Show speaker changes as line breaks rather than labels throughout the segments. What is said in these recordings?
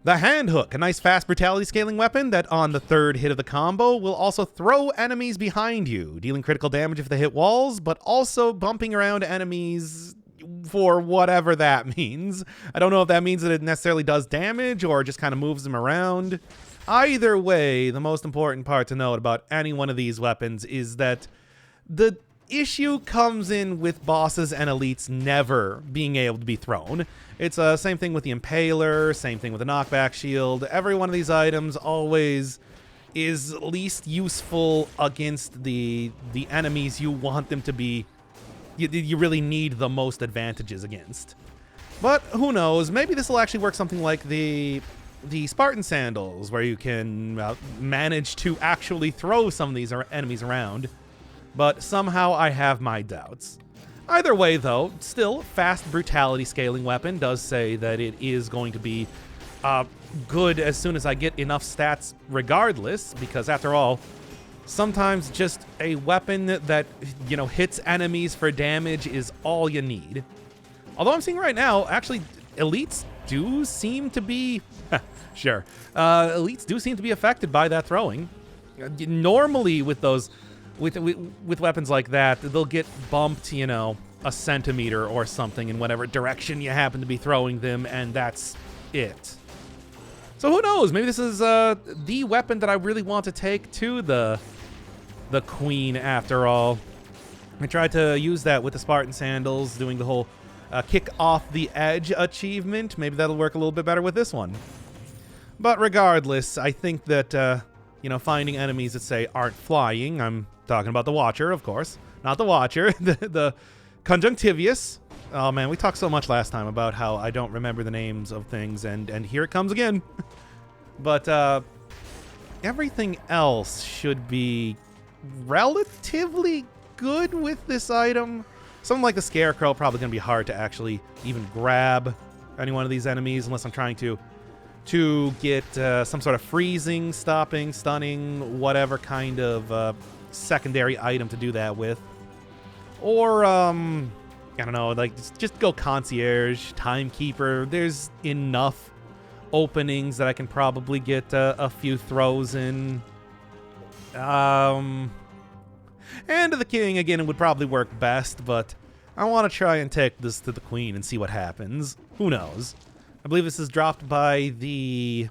The hand hook, a nice fast brutality scaling weapon that on the third hit of the combo will also throw enemies behind you, dealing critical damage if they hit walls, but also bumping around enemies for whatever that means. I don't know if that means that it necessarily does damage or just kind of moves them around. Either way, the most important part to note about any one of these weapons is that the issue comes in with bosses and elites never being able to be thrown. It's the same thing with the Impaler, same thing with the knockback shield. Every one of these items always is least useful against the enemies you want them to be, you really need the most advantages against. But who knows, maybe this will actually work something like the Spartan sandals, where you can manage to actually throw some of these enemies around. But somehow I have my doubts. Either way, though, still, fast brutality scaling weapon does say that it is going to be good as soon as I get enough stats regardless, because after all, sometimes just a weapon that, you know, hits enemies for damage is all you need. Although I'm seeing right now, actually, elites do seem to be... sure. Elites do seem to be affected by that throwing. Normally with those... With weapons like that, they'll get bumped, you know, a centimeter or something in whatever direction you happen to be throwing them, and that's it. So who knows? Maybe this is the weapon that I really want to take to the queen after all. I tried to use that with the Spartan sandals, doing the whole kick off the edge achievement. Maybe that'll work a little bit better with this one. But regardless, I think that, you know, finding enemies that say aren't flying, I'm talking about the Watcher, of course. Not the Watcher, the Conjunctivius. Oh man, we talked so much last time about how I don't remember the names of things, and here it comes again. But everything else should be relatively good with this item. Something like the Scarecrow probably going to be hard to actually even grab any one of these enemies unless I'm trying to get some sort of freezing, stopping, stunning, whatever kind of secondary item to do that with. Or, I don't know, like, just go Concierge, Timekeeper. There's enough openings that I can probably get a few throws in. And the King, again, would probably work best, but I want to try and take this to the Queen and see what happens. Who knows? I believe this is dropped by the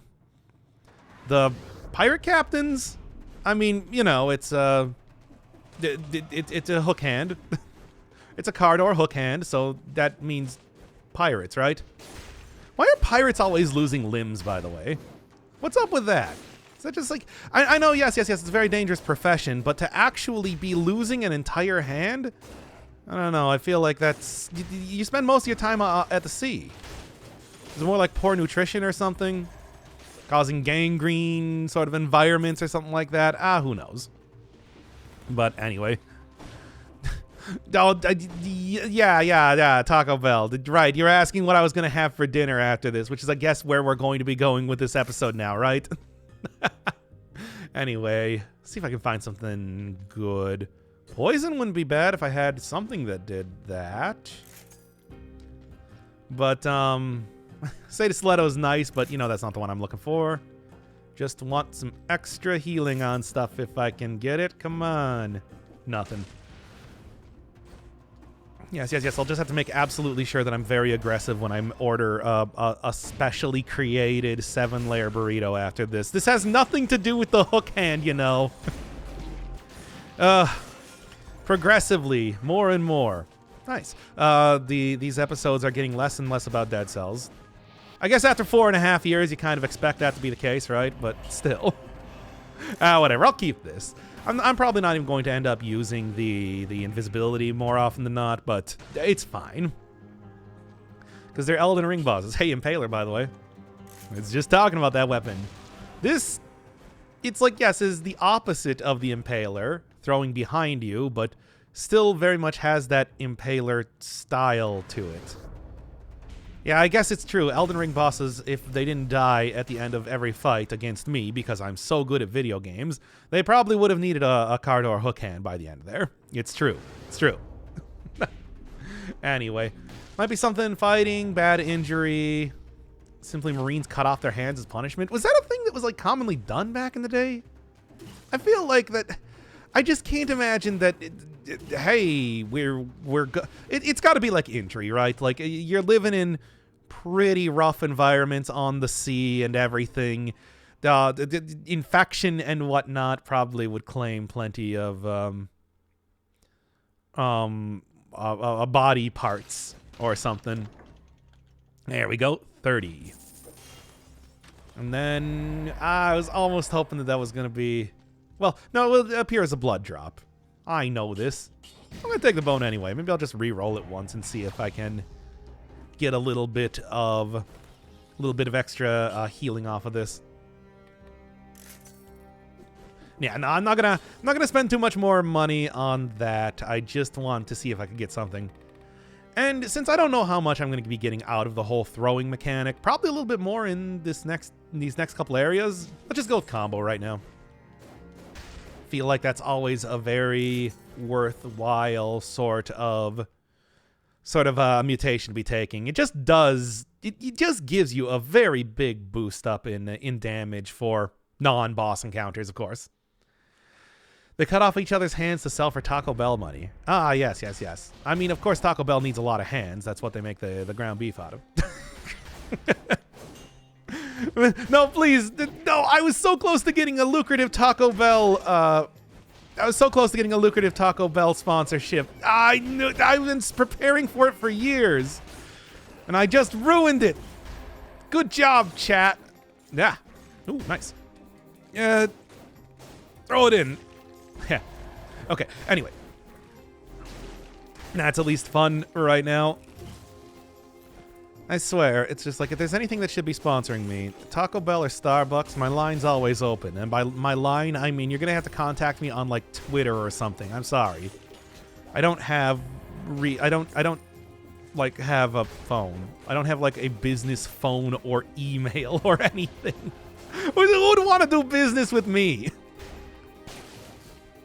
pirate captains. I mean, you know, it's a hook hand. It's a card or hook hand, so that means pirates, right? Why are pirates always losing limbs, by the way? What's up with that? Is that just like... I know, yes, it's a very dangerous profession, but to actually be losing an entire hand? I don't know, I feel like that's... You spend most of your time at the sea. Is it more like poor nutrition or something? Causing gangrene sort of environments or something like that? Who knows? But anyway. Yeah, Taco Bell. Right, you're asking what I was going to have for dinner after this, which is, I guess, where we're going to be going with this episode now, right? Anyway, see if I can find something good. Poison wouldn't be bad if I had something that did that. But, Say Stiletto's nice, but, you know, that's not the one I'm looking for. Just want some extra healing on stuff if I can get it. Come on. Nothing. Yes. I'll just have to make absolutely sure that I'm very aggressive when I order a specially created 7-layer burrito after this. This has nothing to do with the hook hand, you know. Progressively, more and more. Nice. These episodes are getting less and less about Dead Cells. I guess after 4.5 years, you kind of expect that to be the case, right? But still. Whatever. I'll keep this. I'm probably not even going to end up using the invisibility more often than not, but it's fine. Because they're Elden Ring bosses. Hey, Impaler, by the way. It's just talking about that weapon. This, it's like, yes, is the opposite of the Impaler, throwing behind you, but still very much has that Impaler style to it. Yeah, I guess it's true. Elden Ring bosses, if they didn't die at the end of every fight against me, because I'm so good at video games, they probably would have needed a card or a hook hand by the end of there. It's true. It's true. Anyway, might be something fighting, bad injury. Simply Marines cut off their hands as punishment. Was that a thing that was like commonly done back in the day? I feel like that. I just can't imagine that. Hey, it's got to be like injury, right? Like you're living in pretty rough environments on the sea and everything. The infection and whatnot probably would claim plenty of body parts or something. There we go, 30. And then I was almost hoping that was going to be... Well, no, it will appear as a blood drop. I know this. I'm going to take the bone anyway. Maybe I'll just re-roll it once and see if I can get a little bit of extra healing off of this. Yeah, no, I'm not gonna spend too much more money on that. I just want to see if I can get something. And since I don't know how much I'm going to be getting out of the whole throwing mechanic, probably a little bit more in these next couple areas, let's just go with combo right now. Feel like that's always a very worthwhile sort of mutation to be taking. It just does. It just gives you a very big boost up in damage for non-boss encounters, of course. They cut off each other's hands to sell for Taco Bell money. Ah, yes. I mean, of course, Taco Bell needs a lot of hands. That's what they make the ground beef out of. No, please. No, I was so close to getting a lucrative Taco Bell. I was so close to getting a lucrative Taco Bell sponsorship. I've been preparing for it for years. And I just ruined it. Good job, chat. Yeah. Ooh, nice. Throw it in. Yeah. Okay, anyway. That's at least fun right now. I swear, it's just like, if there's anything that should be sponsoring me, Taco Bell or Starbucks, my line's always open. And by my line, I mean you're going to have to contact me on, like, Twitter or something. I'm sorry. I don't have... I don't like, have a phone. I don't have, like, a business phone or email or anything. Who would want to do business with me?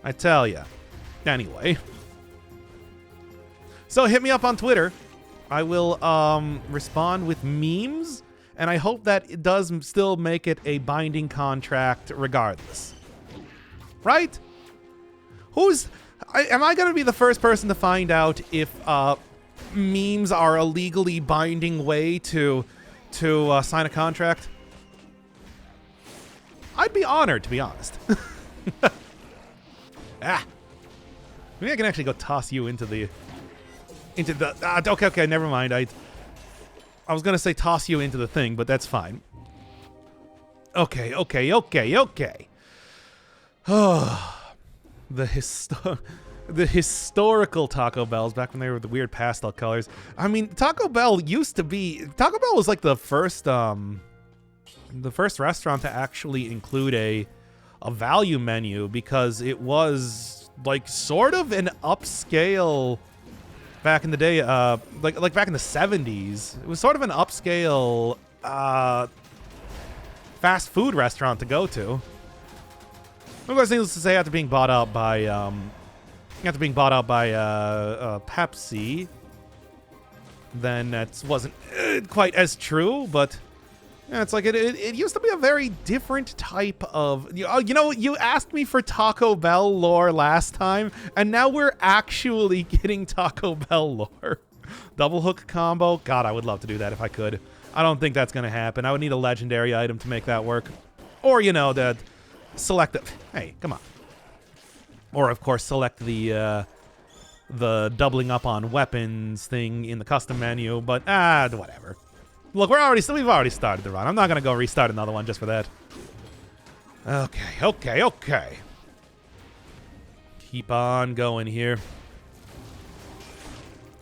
I tell ya. Anyway. So hit me up on Twitter. I will respond with memes, and I hope that it does still make it a binding contract regardless. Right? Am I going to be the first person to find out if memes are a legally binding way to sign a contract? I'd be honored, to be honest. Maybe I can actually go toss you into the... okay, never mind. I was going to say toss you into the thing, but that's fine. Okay. Oh, the historical Taco Bells back when they were the weird pastel colors. I mean, Taco Bell was like the first restaurant to actually include a value menu, because it was like sort of an upscale back in the day, like back in the 70s. It was sort of an upscale fast food restaurant to go to. Of course, needless to say, after being bought out by Pepsi, then that wasn't quite as true, but yeah, it's like it used to be a very different type of... You know, you asked me for Taco Bell lore last time, and now we're actually getting Taco Bell lore. Double hook combo? God, I would love to do that if I could. I don't think that's going to happen. I would need a legendary item to make that work. Or, you know, the select... Hey, come on. Or, of course, select the doubling up on weapons thing in the custom menu, but, whatever. Look, we've already started the run. I'm not going to go restart another one just for that. Okay. Keep on going here.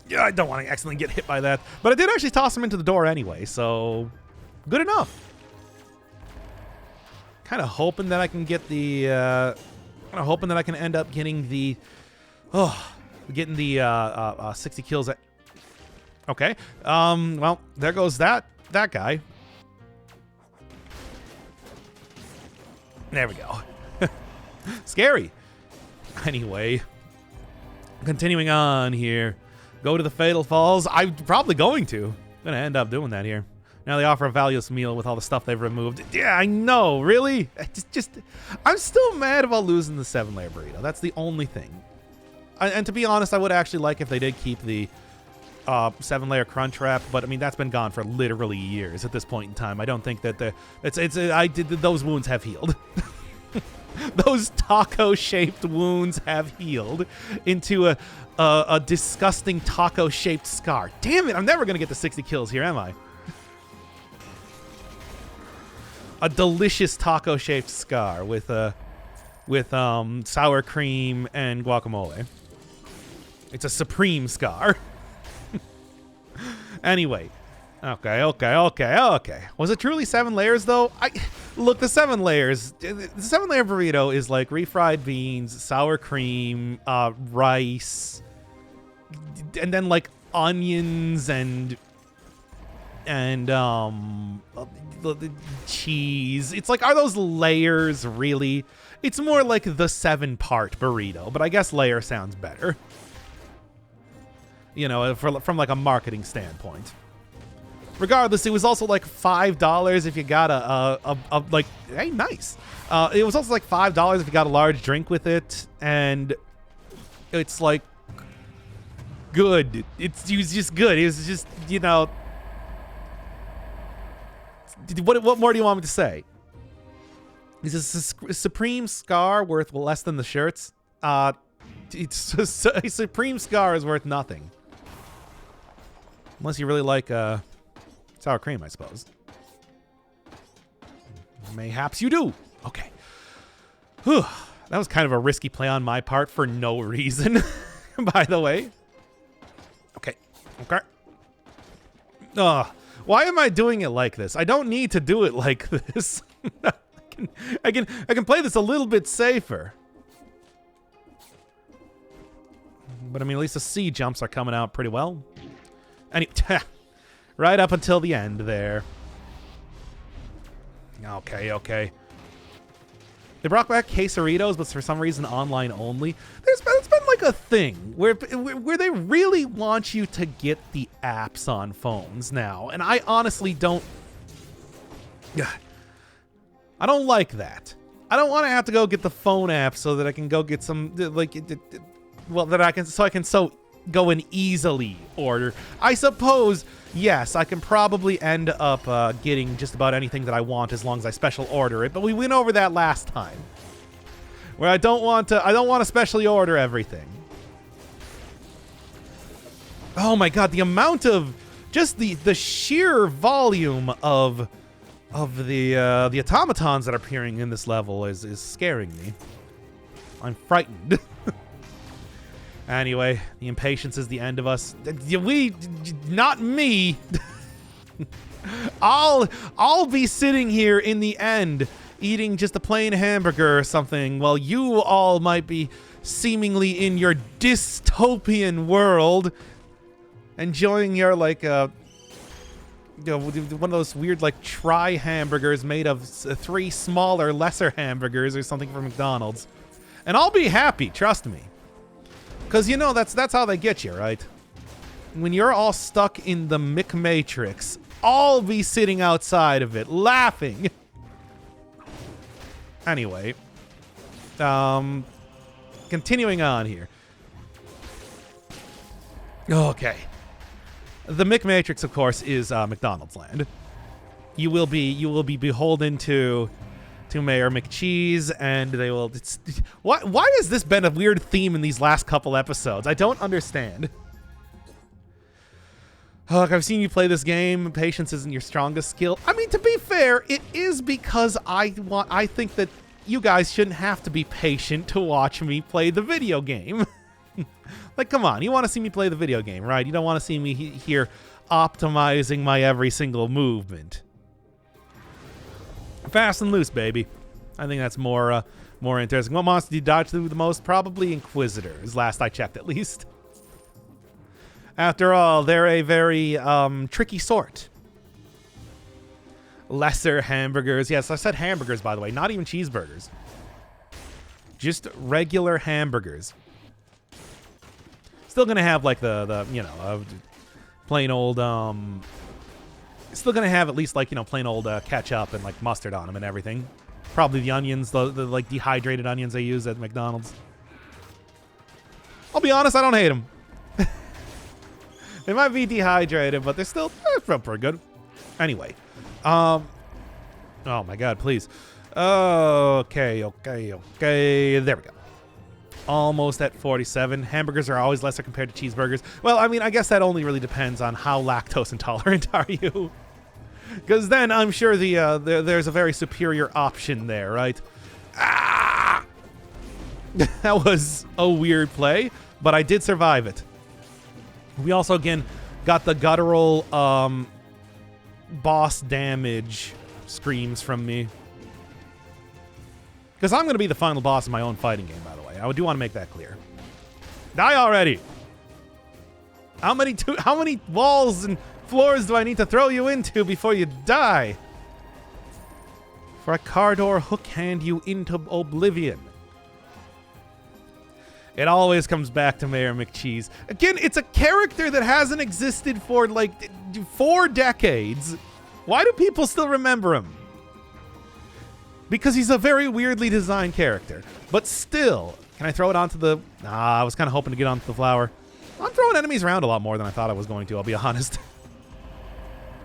Yeah, I don't want to accidentally get hit by that. But I did actually toss him into the door anyway, so good enough. Kind of hoping that I can get the... hoping that I can end up getting the... 60 kills at... Okay. Well, there goes that guy. There we go. Scary. Anyway, continuing on here. Go to the Fatal Falls. I'm probably going to. I'm going to end up doing that here. Now they offer a valueless meal with all the stuff they've removed. Yeah, I know, really? I'm still mad about losing the 7-layer burrito. That's the only thing. And to be honest, I would actually like if they did keep the 7-layer crunch wrap, but I mean that's been gone for literally years at this point in time. I don't think that those wounds have healed. Those taco-shaped wounds have healed into a disgusting taco-shaped scar. Damn it! I'm never gonna get to 60 kills here, am I? A delicious taco-shaped scar with sour cream and guacamole. It's a supreme scar. Anyway, okay. Was it truly 7 layers though? Look, the 7 layers. The 7-layer burrito is like refried beans, sour cream, rice, and then like onions and cheese. It's like, are those layers really? It's more like the 7-part burrito, but I guess layer sounds better. You know, from like a marketing standpoint. Regardless, it was also like $5 if you got a like, hey, nice. It was also like $5 if you got a large drink with it, and it's like good. It was just good. It was just, you know. What more do you want me to say? Is a supreme scar worth less than the shirts? It's a supreme scar is worth nothing. Unless you really like sour cream, I suppose. Mayhaps you do. Okay. Whew. That was kind of a risky play on my part for no reason, by the way. Okay. Why am I doing it like this? I don't need to do it like this. I can play this a little bit safer. But I mean, at least the C jumps are coming out pretty well. Right up until the end there. Okay. They brought back quesaritos, but for some reason online only. It's been like a thing where they really want you to get the apps on phones now, and I honestly don't. I don't like that. I don't want to have to go get the phone app so that I can go get some I can go and easily order. I suppose, yes, I can probably end up getting just about anything that I want as long as I special order it, but we went over that last time. Where I don't want to specially order everything. Oh my god, the amount of just the sheer volume of the automatons that are appearing in this level is scaring me. I'm frightened. Anyway, the impatience is the end of us. Not me. I'll be sitting here in the end eating just a plain hamburger or something while you all might be seemingly in your dystopian world enjoying your like one of those weird like hamburgers made of 3 smaller, lesser hamburgers or something from McDonald's. And I'll be happy, trust me. Because, you know, that's how they get you, right? When you're all stuck in the McMatrix, I'll be sitting outside of it, laughing. Anyway. Continuing on here. Okay. The McMatrix, of course, is McDonald's land. You will be beholden to Mayor McCheese, and they will. Why has this been a weird theme in these last couple episodes? I don't understand. Look, I've seen you play this game. Patience isn't your strongest skill. I mean, to be fair, it is because I think that you guys shouldn't have to be patient to watch me play the video game. Like, come on, you want to see me play the video game, right? You don't want to see me here optimizing my every single movement. Fast and loose, baby. I think that's more interesting. What monster do you dodge through the most? Probably Inquisitors, last I checked at least. After all, they're a very tricky sort. Lesser hamburgers. Yes, I said hamburgers, by the way, not even cheeseburgers. Just regular hamburgers. Still gonna have like the plain old Still gonna have at least, like, you know, plain old ketchup and, like, mustard on them and everything. Probably the onions, the like, dehydrated onions they use at McDonald's. I'll be honest, I don't hate them. They might be dehydrated, but they're still pretty good. Anyway. Oh, my God, please. Okay. There we go. Almost at 47. Hamburgers are always lesser compared to cheeseburgers. Well, I mean, I guess that only really depends on how lactose intolerant are you. Because then I'm sure there's a very superior option there, right? Ah! That was a weird play, but I did survive it. We also, again, got the guttural boss damage screams from me. Because I'm going to be the final boss of my own fighting game, by the way. I do want to make that clear. Die already! How many walls and floors do I need to throw you into before you die? For a car door hook hand you into oblivion. It always comes back to Mayor McCheese. Again, it's a character that hasn't existed for like 4 decades. Why do people still remember him? Because he's a very weirdly designed character. But still, can I throw it onto the... I was kind of hoping to get onto the flower. I'm throwing enemies around a lot more than I thought I was going to, I'll be honest.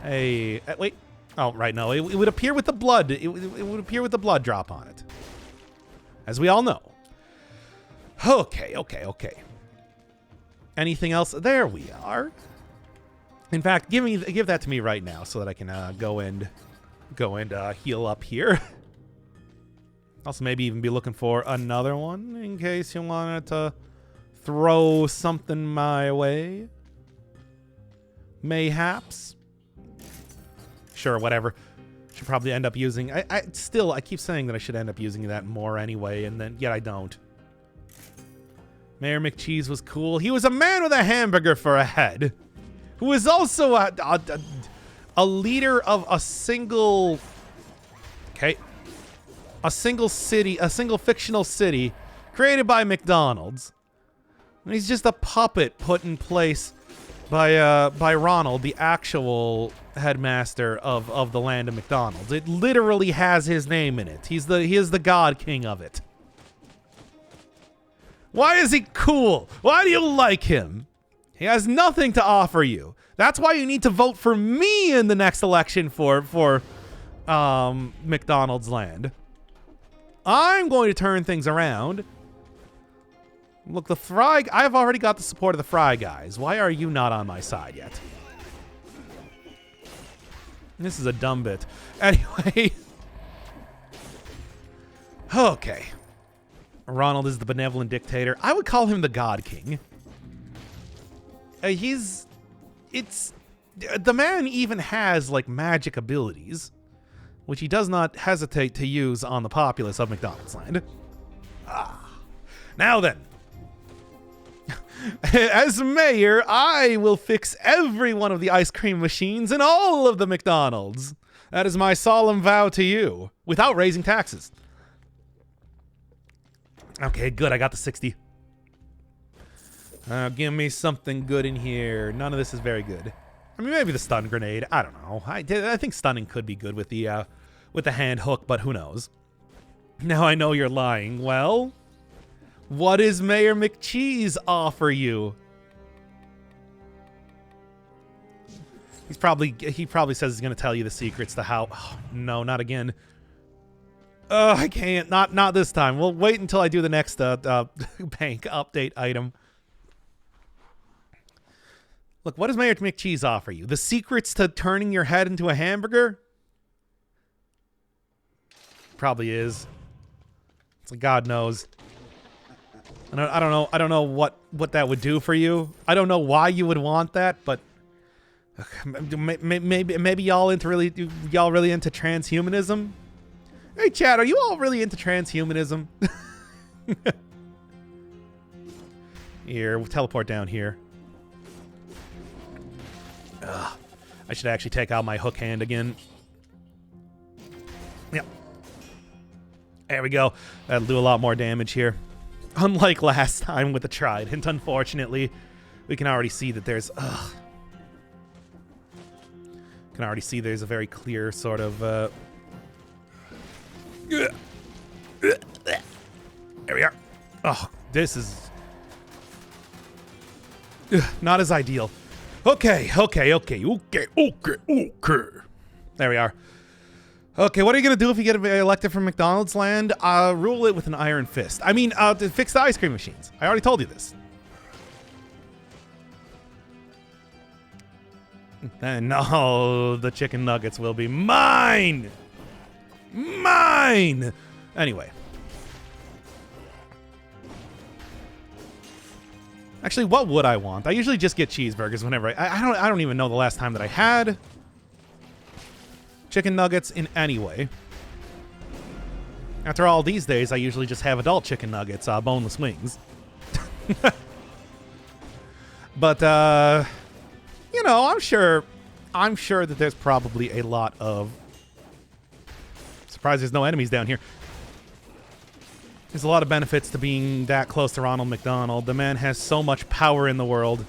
Hey, wait. Oh, right, no. It would appear with the blood. It would appear with the blood drop on it. As we all know. Okay. Anything else? There we are. In fact, give that to me right now so that I can go and heal up here. Also, maybe even be looking for another one in case you wanted to throw something my way. Mayhaps. Sure, whatever. Should probably end up using... I keep saying that I should end up using that more anyway, and then yet I don't. Mayor McCheese was cool. He was a man with a hamburger for a head, who was also a leader of a single... Okay. A single city, a single fictional city created by McDonald's. And he's just a puppet put in place by Ronald, the actual headmaster of the land of McDonald's. It literally has his name in it. He is the god king of it. Why is he cool? Why do you like him? He has nothing to offer you. That's why you need to vote for me in the next election for McDonald's land. I'm going to turn things around. Look, I've already got the support of the Fry guys. Why are you not on my side yet? This is a dumb bit. Anyway. Okay. Ronald is the benevolent dictator. I would call him the God King. The man even has, like, magic abilities, which he does not hesitate to use on the populace of McDonald's land. Now then. As mayor, I will fix every one of the ice cream machines in all of the McDonald's. That is my solemn vow to you, without raising taxes. Okay, good. I got the 60. Give me something good in here. None of this is very good. I mean, maybe the stun grenade. I don't know. I think stunning could be good with the hand hook, but who knows? Now I know you're lying. Well, what does Mayor McCheese offer you? He probably says he's gonna tell you the secrets to how. Oh, no, not again. I can't. Not this time. We'll wait until I do the next bank update item. Look, what does Mayor McCheese offer you? The secrets to turning your head into a hamburger? Probably is. It's like God knows. I don't know what that would do for you. I don't know why you would want that, but maybe y'all really into transhumanism? Hey, Chad, are you all really into transhumanism? Here, we'll teleport down here. Ugh. I should actually take out my hook hand again. Yep. There we go. That'll do a lot more damage here. Unlike last time with the trident, unfortunately. We can already see that there's... Can already see there's a very clear sort of... There we are. Oh, this is... not as ideal. Okay. There we are. Okay, what are you going to do if you get elected from McDonald's land? Rule it with an iron fist. I mean, to fix the ice cream machines. I already told you this. And no, the chicken nuggets will be mine! Mine! Anyway. Actually, what would I want? I usually just get cheeseburgers whenever I don't even know the last time that I had chicken nuggets in any way. After all these days, I usually just have adult chicken nuggets, boneless wings. But, you know, I'm sure that there's probably a lot of... Surprised there's no enemies down here. There's a lot of benefits to being that close to Ronald McDonald. The man has so much power in the world.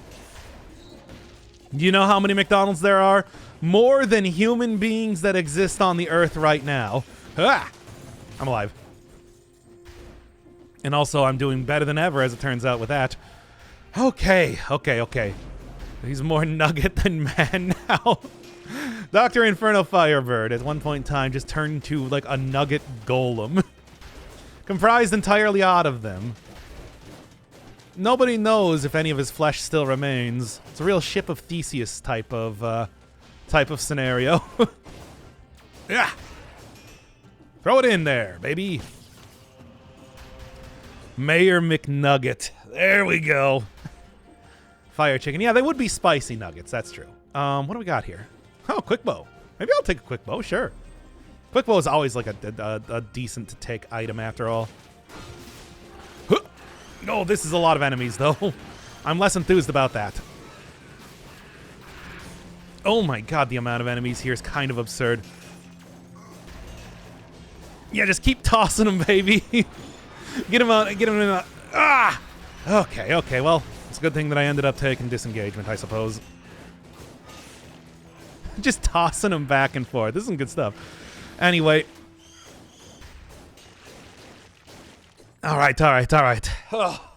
Do you know how many McDonald's there are? More than human beings that exist on the earth right now. Ah! I'm alive. And also, I'm doing better than ever, as it turns out, with that. Okay. He's more nugget than man now. Dr. Inferno Firebird, at one point in time, just turned into, like, a nugget golem. Comprised entirely out of them. Nobody knows if any of his flesh still remains. It's a real Ship of Theseus type of scenario. Yeah. Throw it in there, baby. Mayor McNugget. There we go. Fire chicken. Yeah, they would be spicy nuggets. That's true. What do we got here? Oh, quick bow. Maybe I'll take a quick bow. Sure. Quick bow is always like a decent to take item after all. Oh, this is a lot of enemies, though. I'm less enthused about that. Oh my god, the amount of enemies here is kind of absurd. Yeah, just keep tossing them, baby. Get him out. Get him in a... Ah! Okay, well, it's a good thing that I ended up taking disengagement, I suppose. Just tossing them back and forth. This is some good stuff. Anyway. All right. Oh.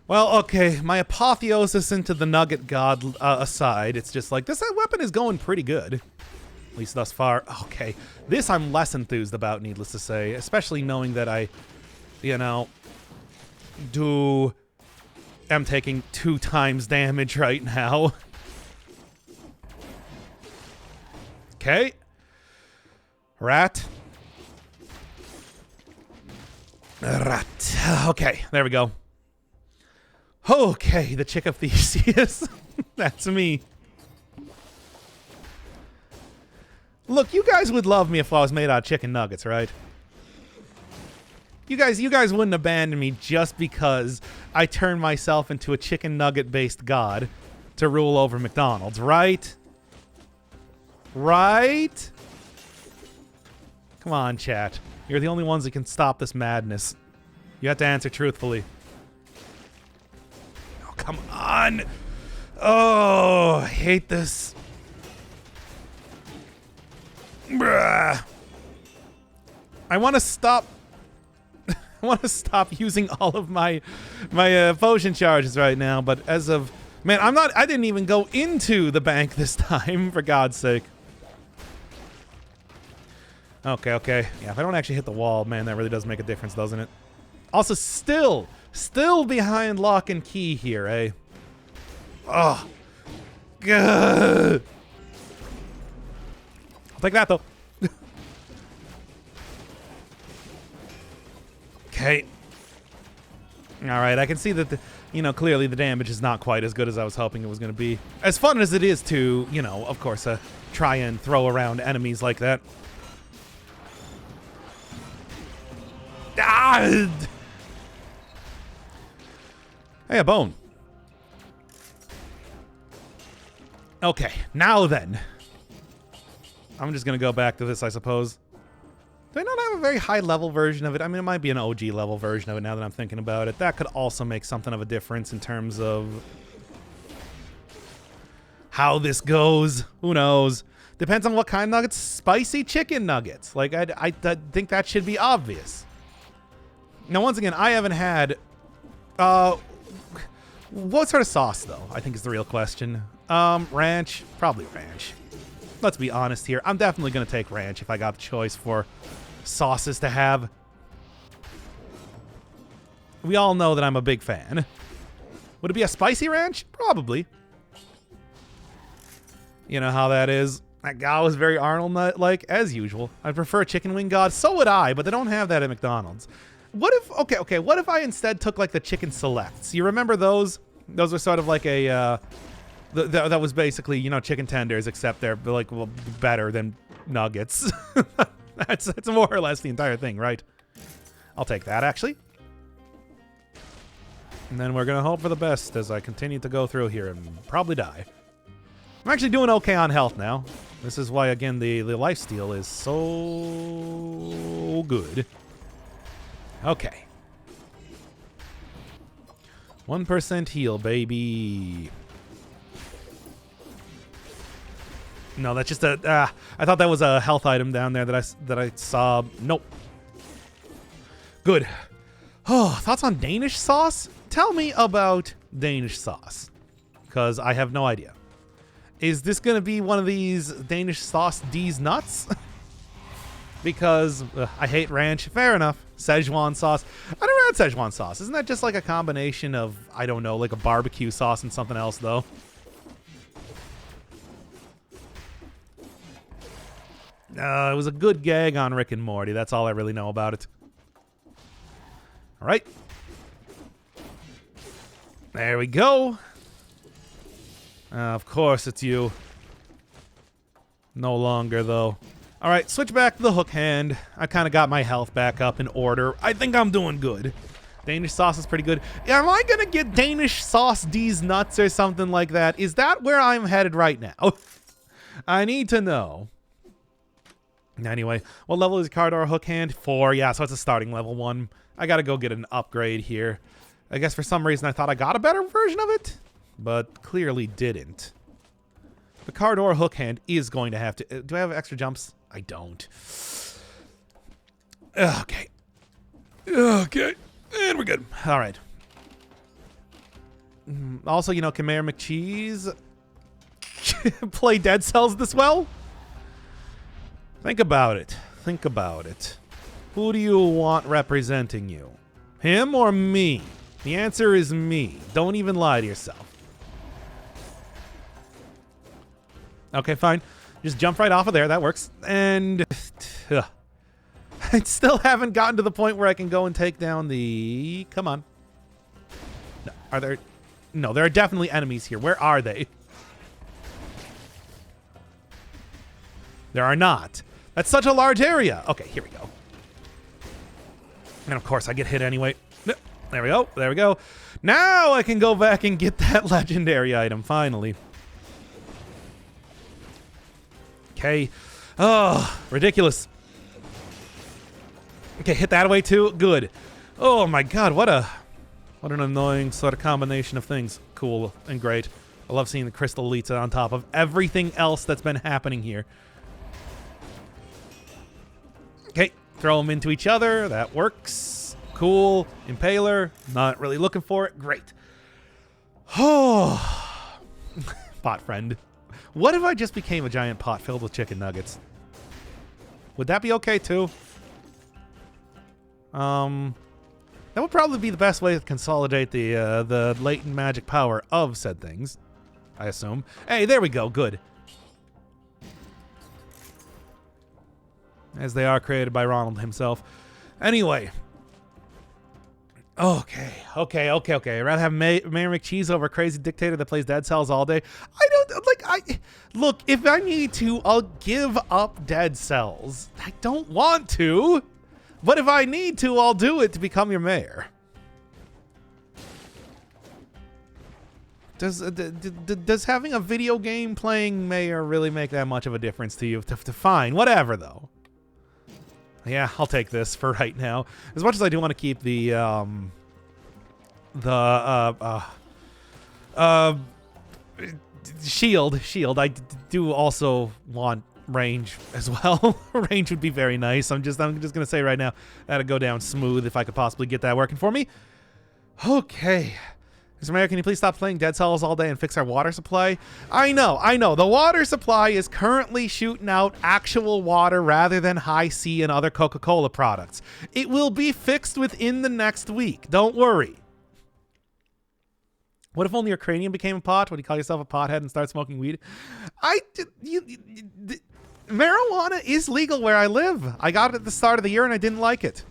Well, okay, my apotheosis into the nugget god aside, it's just like, this weapon is going pretty good. At least thus far. Okay, this I'm less enthused about, needless to say, especially knowing that I, you know, am taking 2 times damage right now. Okay. Rat. Okay, there we go. Okay, the chick of Theseus. That's me. Look, you guys would love me if I was made out of chicken nuggets, right? You guys wouldn't abandon me just because I turned myself into a chicken nugget-based god to rule over McDonald's, right? Right? Come on, chat. You're the only ones that can stop this madness. You have to answer truthfully. Oh, come on. Oh, I hate this. Bruh. I want to stop. I want to stop using all of my potion charges right now, but as of... Man, I didn't even go into the bank this time, for God's sake. Okay. Yeah, if I don't actually hit the wall, man, that really does make a difference, doesn't it? Also, still behind lock and key here, eh? Oh. Good. I'll take that, though. Okay. Alright, I can see that, clearly the damage is not quite as good as I was hoping it was going to be. As fun as it is to, of course, try and throw around enemies like that. Ah! Hey, a bone. Okay, now then. I'm just going to go back to this, I suppose. Do I not have a very high-level version of it? I mean, it might be an OG-level version of it now that I'm thinking about it. That could also make something of a difference in terms of how this goes. Who knows? Depends on what kind of nuggets. Spicy chicken nuggets. Like, I think that should be obvious. Now, once again, I haven't had... what sort of sauce, though, I think is the real question. Ranch? Probably ranch. Let's be honest here. I'm definitely going to take ranch if I got the choice for sauces to have. We all know that I'm a big fan. Would it be a spicy ranch? Probably. You know how that is. That guy was very Arnold-like, as usual. I prefer chicken wing god. So would I, but they don't have that at McDonald's. What if... Okay, what if I instead took, like, the chicken selects? You remember those? Those were sort of like a... that was basically, you know, chicken tenders, except they're, like, well, better than nuggets. That's more or less the entire thing, right? I'll take that, actually. And then we're going to hope for the best as I continue to go through here and probably die. I'm actually doing okay on health now. This is why, again, the lifesteal is so good. Okay. 1% heal, baby. No, that's just a... I thought that was a health item down there that I saw. Nope. Good. Oh, thoughts on Danish sauce? Tell me about Danish sauce, because I have no idea. Is this going to be one of these Danish sauce D's nuts? Because I hate ranch. Fair enough. Szechuan sauce. I never had Szechuan sauce. Isn't that just like a combination of, I don't know, like a barbecue sauce and something else, though? It was a good gag on Rick and Morty. That's all I really know about it. All right. There we go. Of course it's you. No longer, though. All right, switch back to the hook hand. I kind of got my health back up in order. I think I'm doing good. Danish sauce is pretty good. Am I going to get Danish sauce D's nuts or something like that? Is that where I'm headed right now? I need to know. Anyway, what level is Cardor hook hand? 4. Yeah, so it's a starting level 1. I got to go get an upgrade here. I guess for some reason I thought I got a better version of it, but clearly didn't. The Cardor hook hand is going to have to... Do I have extra jumps? I don't. Okay. Okay. And we're good. All right. Also, you know, can Mayor McCheese play Dead Cells this well? Think about it. Think about it. Who do you want representing you? Him or me? The answer is me. Don't even lie to yourself. Okay, fine. Just jump right off of there. That works. And I still haven't gotten to the point where I can go and take down the... Come on. No, are there... No, there are definitely enemies here. Where are they? There are not. That's such a large area. Okay, here we go. And of course, I get hit anyway. There we go. There we go. Now I can go back and get that legendary item, finally. Okay. Oh, ridiculous. Okay, hit that away too. Good. Oh my god, what an annoying sort of combination of things. Cool and great. I love seeing the crystal elites on top of everything else that's been happening here. Okay, throw them into each other. That works. Cool. Impaler. Not really looking for it. Great. Oh. Pot friend. What if I just became a giant pot filled with chicken nuggets? Would that be okay too? That would probably be the best way to consolidate the latent magic power of said things, I assume. Hey, there we go. Good. As they are created by Ronald himself. Anyway. Okay. I'd rather have Mayor McCheese over a crazy dictator that plays Dead Cells all day. Look, if I need to, I'll give up Dead Cells. I don't want to. But if I need to, I'll do it to become your mayor. Does having a video game playing mayor really make that much of a difference to you? Fine, whatever, though. Yeah, I'll take this for right now. As much as I do want to keep the shield. I do also want range as well. Range would be very nice. I'm just gonna say right now that'd go down smooth if I could possibly get that working for me. Okay. Mr. Mayor, can you please stop playing Dead Cells all day and fix our water supply? I know. The water supply is currently shooting out actual water rather than high C and other Coca-Cola products. It will be fixed within the next week. Don't worry. What if only your cranium became a pot? Would you call yourself a pothead and start smoking weed? Marijuana is legal where I live. I got it at the start of the year and I didn't like it.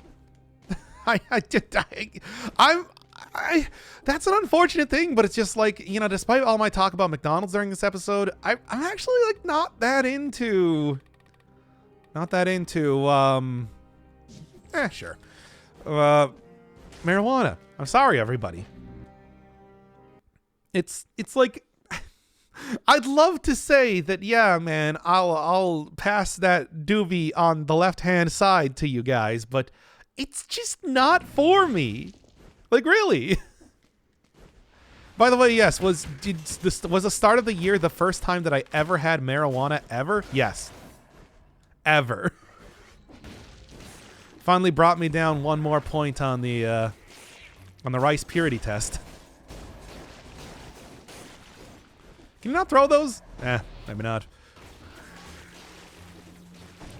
That's an unfortunate thing, but it's just like, you know, despite all my talk about McDonald's during this episode, I'm actually like not that into sure. Marijuana. I'm sorry, everybody. It's like, I'd love to say that, yeah, man, I'll pass that doobie on the left-hand side to you guys, but it's just not for me. Like, really? By the way, yes, was the start of the year the first time that I ever had marijuana ever? Yes. Ever. Finally brought me down one more point on the rice purity test. Can you not throw those? Maybe not.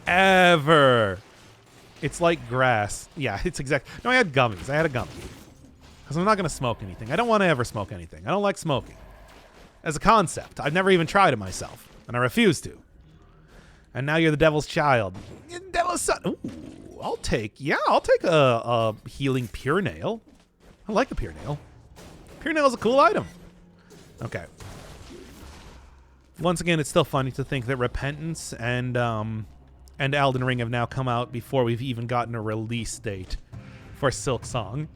Ever. It's like grass. Yeah, it's exact. No, I had gummies. I had a gummy. Because I'm not going to smoke anything. I don't want to ever smoke anything. I don't like smoking. As a concept. I've never even tried it myself. And I refuse to. And now you're the devil's child. Devil's son. Ooh, I'll take a healing pure nail. I like the pure nail. Pure nail is a cool item. Okay. Once again, it's still funny to think that Repentance and Elden Ring have now come out before we've even gotten a release date for Silk Song.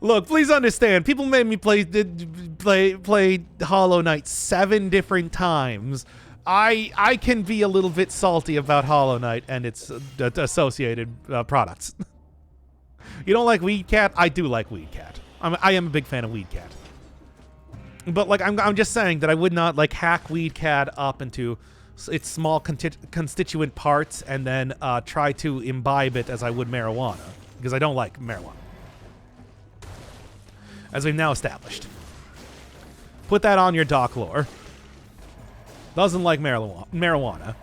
Look, please understand. People made me play Hollow Knight 7 different times. I can be a little bit salty about Hollow Knight and its associated products. You don't like Weed Cat? I do like Weed Cat. I am a big fan of Weed Cat. But like I'm just saying that I would not like hack Weed Cat up into its small constituent parts and then try to imbibe it as I would marijuana, because I don't like marijuana. As we've now established. Put that on your doc lore. Doesn't like marijuana.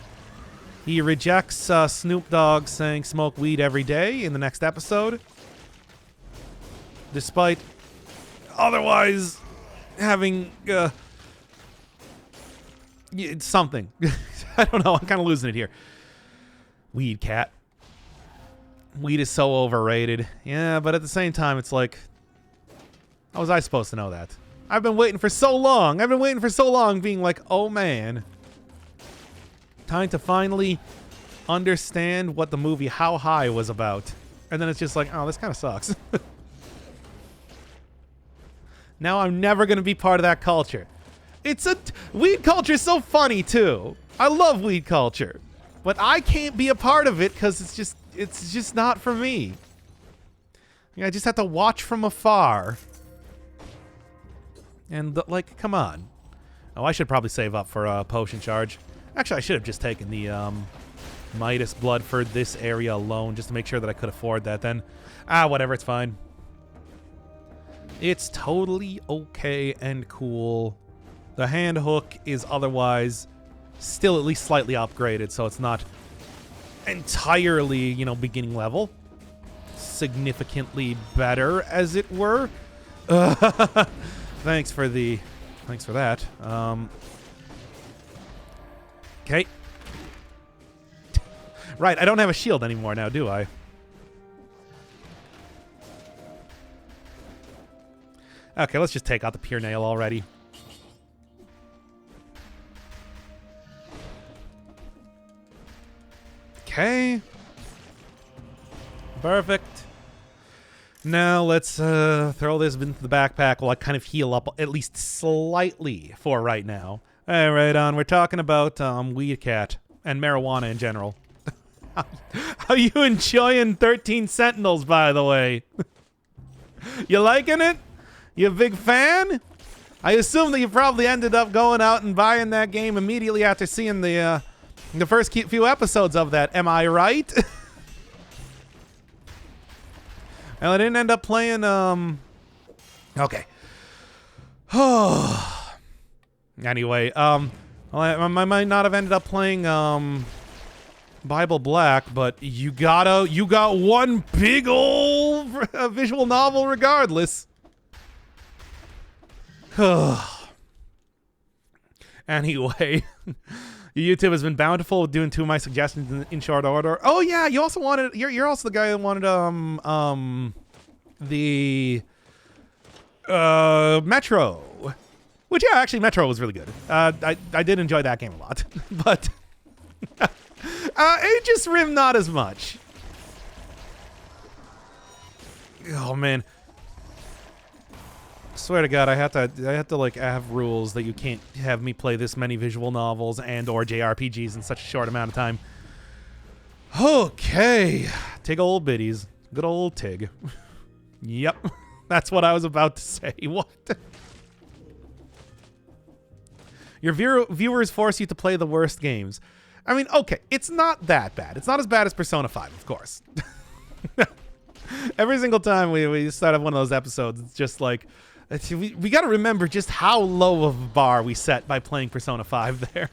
He rejects Snoop Dogg saying smoke weed every day in the next episode. Despite otherwise having something. I don't know. I'm kind of losing it here. Weed Cat. Weed is so overrated. Yeah, but at the same time, it's like, how was I supposed to know that? I've been waiting for so long. Being like, oh man. Time to finally understand what the movie How High was about. And then it's just like, oh, this kind of sucks. Now I'm never going to be part of that culture. Weed culture is so funny too. I love weed culture. But I can't be a part of it because it's just not for me. I just have to watch from afar. And, like, come on. Oh, I should probably save up for a potion charge. Actually, I should have just taken the Midas blood for this area alone just to make sure that I could afford that then. Whatever, it's fine. It's totally okay and cool. The hand hook is otherwise still at least slightly upgraded, so it's not entirely, beginning level. Significantly better, as it were. Thanks for that. Okay. Right, I don't have a shield anymore now, do I? Okay, let's just take out the pure nail already. Okay. Perfect. Now let's throw this into the backpack while I kind of heal up at least slightly for right now. All right, we're talking about Weed Cat and marijuana in general. How you enjoying 13 Sentinels, by the way? You liking it? You a big fan? I assume that you probably ended up going out and buying that game immediately after seeing the first few episodes of that. Am I right? Well, I didn't end up playing, okay. Anyway, well, I might not have ended up playing, Bible Black, but you got one big old visual novel regardless. Anyway, YouTube has been bountiful with doing 2 of my suggestions in short order. Oh yeah, you also wanted, you're also the guy that wanted the Metro, which yeah, actually Metro was really good. I did enjoy that game a lot, but Aegis Rim not as much. Oh man. Swear to God, I have to like have rules that you can't have me play this many visual novels and or JRPGs in such a short amount of time. Okay, Tig old biddies, good old Tig. Yep, that's what I was about to say. What? Your viewers force you to play the worst games. I mean, okay, it's not that bad. It's not as bad as Persona 5, of course. Every single time we start up one of those episodes, it's just like, we got to remember just how low of a bar we set by playing Persona 5 there.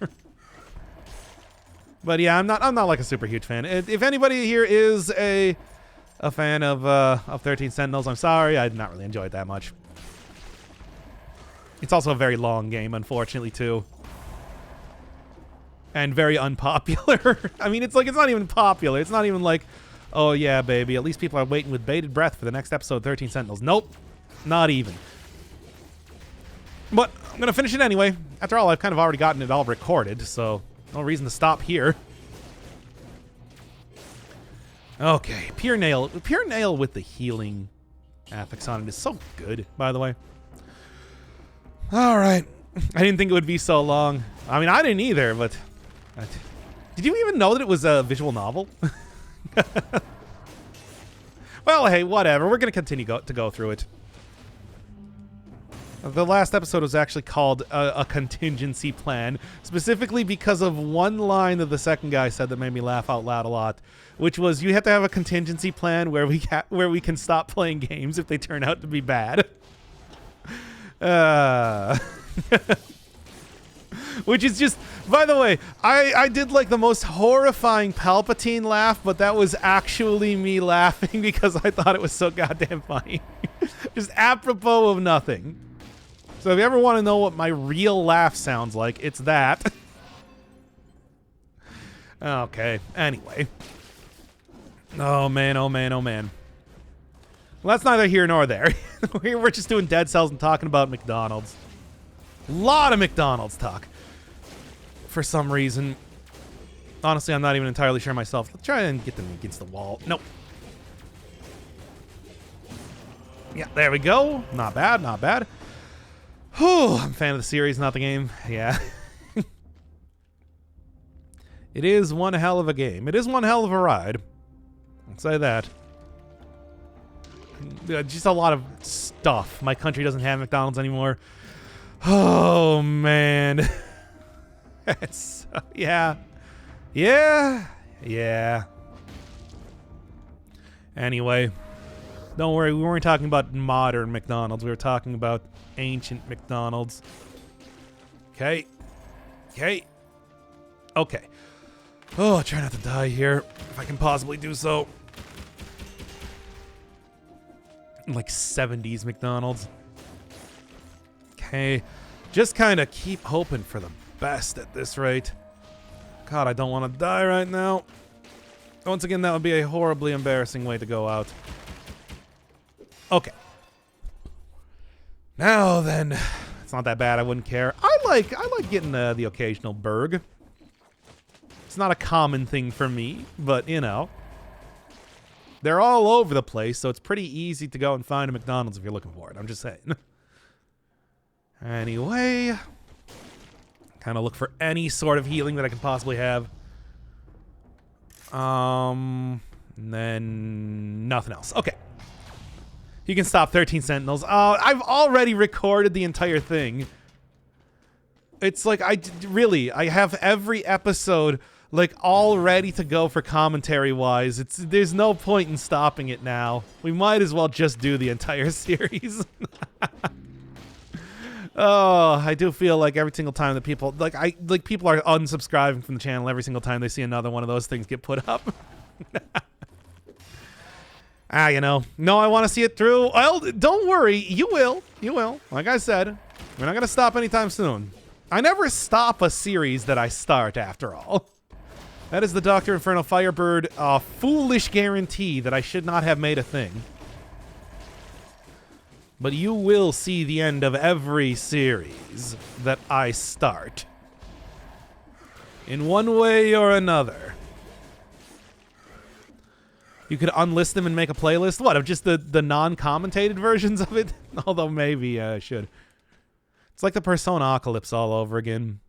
But yeah, I'm not like a super huge fan. If anybody here is a fan of 13 Sentinels, I'm sorry, I did not really enjoy it that much. It's also a very long game, unfortunately, too. And very unpopular. I mean, it's like, it's not even popular. It's not even like, oh yeah, baby, at least people are waiting with bated breath for the next episode of 13 Sentinels. Nope, not even. But I'm going to finish it anyway. After all, I've kind of already gotten it all recorded, so no reason to stop here. Okay, Pure Nail with the healing affix on it is so good, by the way. All right. I didn't think it would be so long. I mean, I didn't either, but... Did you even know that it was a visual novel? Well, hey, whatever. We're going to continue to go through it. The last episode was actually called a contingency plan, specifically because of one line that the second guy said that made me laugh out loud a lot, which was, you have to have a contingency plan where we can stop playing games if they turn out to be bad. Which is just, by the way, I did like the most horrifying Palpatine laugh, but that was actually me laughing because I thought it was so goddamn funny. Just apropos of nothing. So if you ever want to know what my real laugh sounds like, it's that. Okay, anyway. Oh man, oh man, oh man. Well, that's neither here nor there. We're just doing Dead Cells and talking about McDonald's. A lot of McDonald's talk. For some reason. Honestly, I'm not even entirely sure myself. Let's try and get them against the wall. Nope. Yeah, there we go. Not bad, not bad. Whew, I'm a fan of the series, not the game. Yeah. It is one hell of a game. It is one hell of a ride. I'll say that. Just a lot of stuff. My country doesn't have McDonald's anymore. Oh, man. It's, yeah. Yeah. Yeah. Anyway. Don't worry, we weren't talking about modern McDonald's. We were talking about ancient McDonald's. Okay. Okay. Okay. Oh, try not to die here, if I can possibly do so. Like 70s McDonald's. Okay. Just kind of keep hoping for the best at this rate. God, I don't want to die right now. Once again, that would be a horribly embarrassing way to go out. Okay. Now then, it's not that bad. I wouldn't care. I like getting the occasional burg. It's not a common thing for me, but you know, they're all over the place, so it's pretty easy to go and find a McDonald's if you're looking for it. I'm just saying. Anyway, kind of look for any sort of healing that I can possibly have. And then nothing else. Okay. You can stop 13 Sentinels. Oh, I've already recorded the entire thing. It's like, I have every episode, like, all ready to go for commentary-wise. There's no point in stopping it now. We might as well just do the entire series. Oh, I do feel like every single time that people, people are unsubscribing from the channel every single time they see another one of those things get put up. You know. No, I want to see it through. Well, don't worry. You will. You will. Like I said, we're not going to stop anytime soon. I never stop a series that I start, after all. That is the Dr. Inferno Firebird foolish guarantee that I should not have made a thing. But you will see the end of every series that I start. In one way or another. You could unlist them and make a playlist? What, of just the non-commentated versions of it? Although maybe I should. It's like the Persona-apocalypse all over again.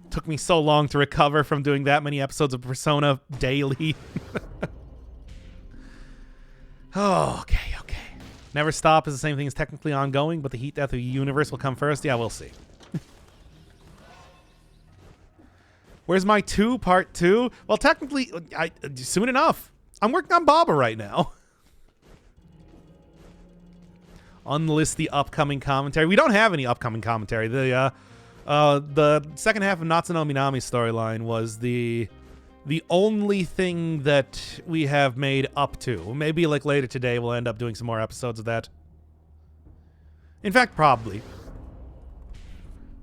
Took me so long to recover from doing that many episodes of Persona daily. Oh, okay. Never stop is the same thing as technically ongoing, but the heat death of the universe will come first. Yeah, we'll see. Where's my part 2? Well, technically, soon enough. I'm working on Baba right now. Unlist the upcoming commentary. We don't have any upcoming commentary. The second half of Natsuno Minami's storyline was the only thing that we have made up to. Maybe like later today we'll end up doing some more episodes of that. In fact, probably.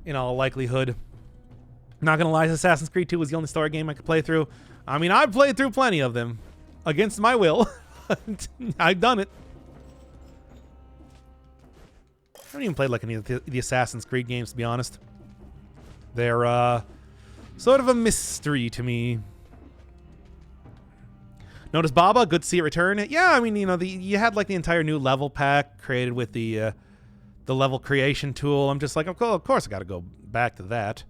In all likelihood. Not gonna lie, Assassin's Creed 2 was the only story game I could play through. I mean, I've played through plenty of them. Against my will. I've done it. I haven't even played like any of the Assassin's Creed games, to be honest. They're, sort of a mystery to me. Notice Baba, good to see it return. Yeah, I mean, you know, you had like the entire new level pack created with the level creation tool. I'm just like, of course I got to go back to that.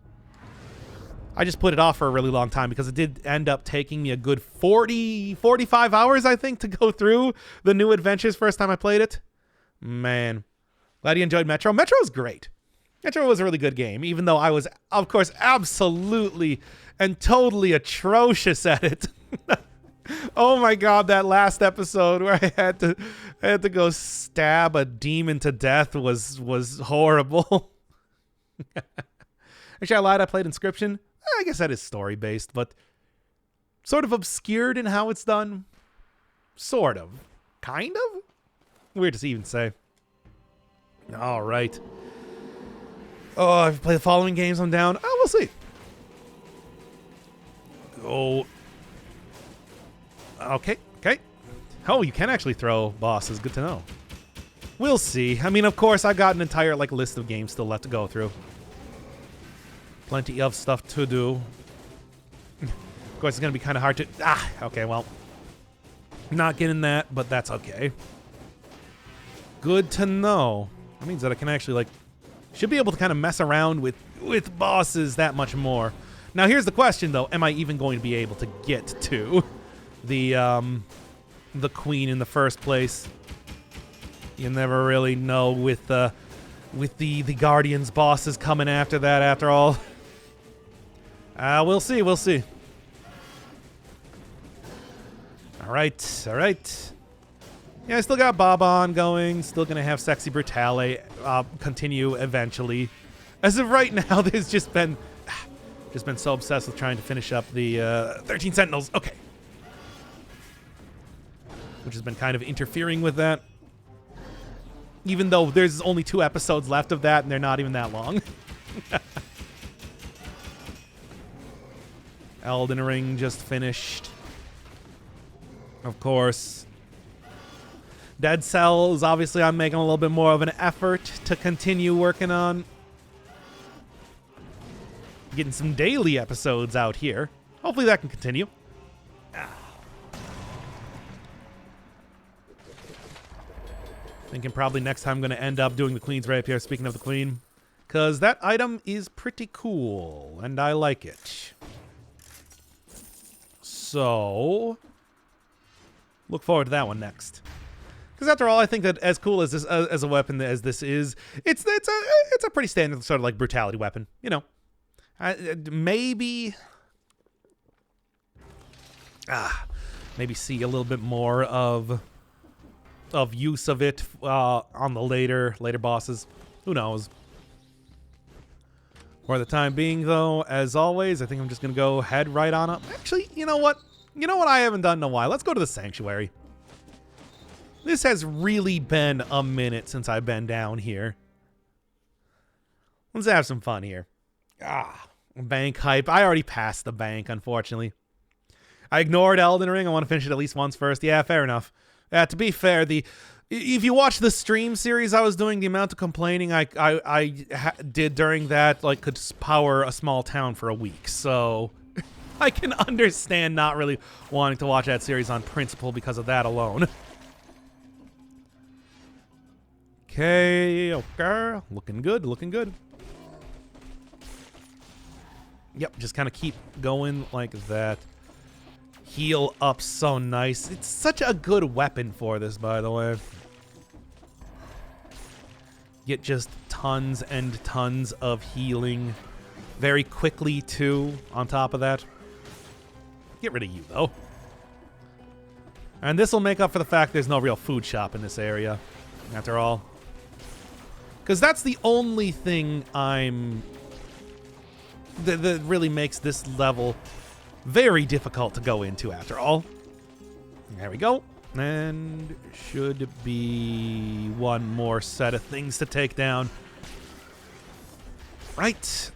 I just put it off for a really long time because it did end up taking me a good 45 hours, I think, to go through the new adventures first time I played it. Man, glad you enjoyed Metro. Metro was great. Metro was a really good game, even though I was, of course, absolutely and totally atrocious at it. Oh my god, that last episode where I had to go stab a demon to death was horrible. Actually, I lied. I played Inscription. I guess that is story-based, but sort of obscured in how it's done. Sort of. Kind of? Weird to even say. All right. Oh, if you play the following games, I'm down. Oh, we'll see. Go. Okay. Oh, you can actually throw bosses. Good to know. We'll see. I mean, of course, I've got an entire list of games still left to go through. Plenty of stuff to do. Of course, it's going to be kind of hard to... okay, well. Not getting that, but that's okay. Good to know. That means that I can actually, should be able to kind of mess around with bosses that much more. Now, here's the question, though. Am I even going to be able to get to the queen in the first place? You never really know with the Guardians bosses coming after that, after all. We'll see. All right. Yeah, I still got Baba ongoing. Still gonna have Sexy Brutale continue eventually. As of right now, there's just been so obsessed with trying to finish up the 13 Sentinels. Okay. Which has been kind of interfering with that. Even though there's only 2 episodes left of that, and they're not even that long. Elden Ring just finished. Of course. Dead Cells, obviously I'm making a little bit more of an effort to continue working on. Getting some daily episodes out here. Hopefully that can continue. Thinking probably next time I'm going to end up doing the Queen's Rapier, speaking of the Queen. Because that item is pretty cool, and I like it. So, look forward to that one next. Because after all, I think that as cool as this as a weapon as this is, it's a pretty standard sort of like brutality weapon. You know, maybe maybe see a little bit more of use of it on the later bosses. Who knows? For the time being, though, as always, I think I'm just gonna go head right on up. Actually, you know what? You know what I haven't done in a while? Let's go to the sanctuary. This has really been a minute since I've been down here. Let's have some fun here. Bank hype. I already passed the bank, unfortunately. I ignored Elden Ring. I want to finish it at least once first. Yeah, fair enough. To be fair, if you watch the stream series I was doing, the amount of complaining I did during that could power a small town for a week. So I can understand not really wanting to watch that series on principle because of that alone. Okay. Looking good, looking good. Yep, just kind of keep going like that. Heal up so nice. It's such a good weapon for this, by the way. Get just tons and tons of healing very quickly, too, on top of that. Get rid of you, though. And this will make up for the fact there's no real food shop in this area, after all. Because that's the only thing that really makes this level very difficult to go into, after all. There we go. And should be one more set of things to take down. Right.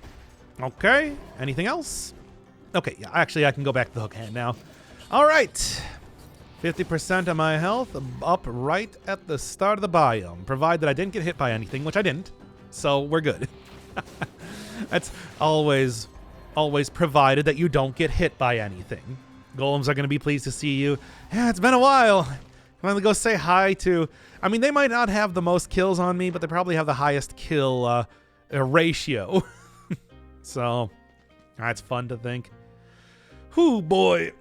Okay. Anything else? Okay, yeah, actually I can go back to the hook hand now. All right. 50% of my health up right at the start of the biome, provided I didn't get hit by anything, which I didn't. So we're good. That's always provided that you don't get hit by anything. Golems are going to be pleased to see you. Yeah, it's been a while. I'm going to go say hi to... I mean, they might not have the most kills on me, but they probably have the highest kill ratio. So, that's fun to think. Whoo, boy.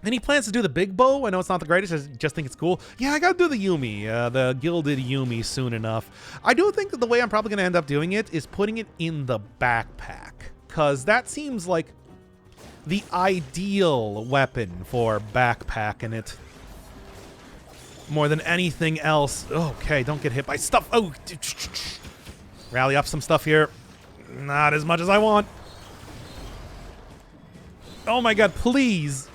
Any plans to do the big bow? I know it's not the greatest, I just think it's cool. Yeah, I gotta do the Yumi, the gilded Yumi soon enough. I do think that the way I'm probably gonna end up doing it is putting it in the backpack, because that seems like the ideal weapon for backpacking it. More than anything else. Okay, don't get hit by stuff. Oh, rally up some stuff here. Not as much as I want. Oh my god, please.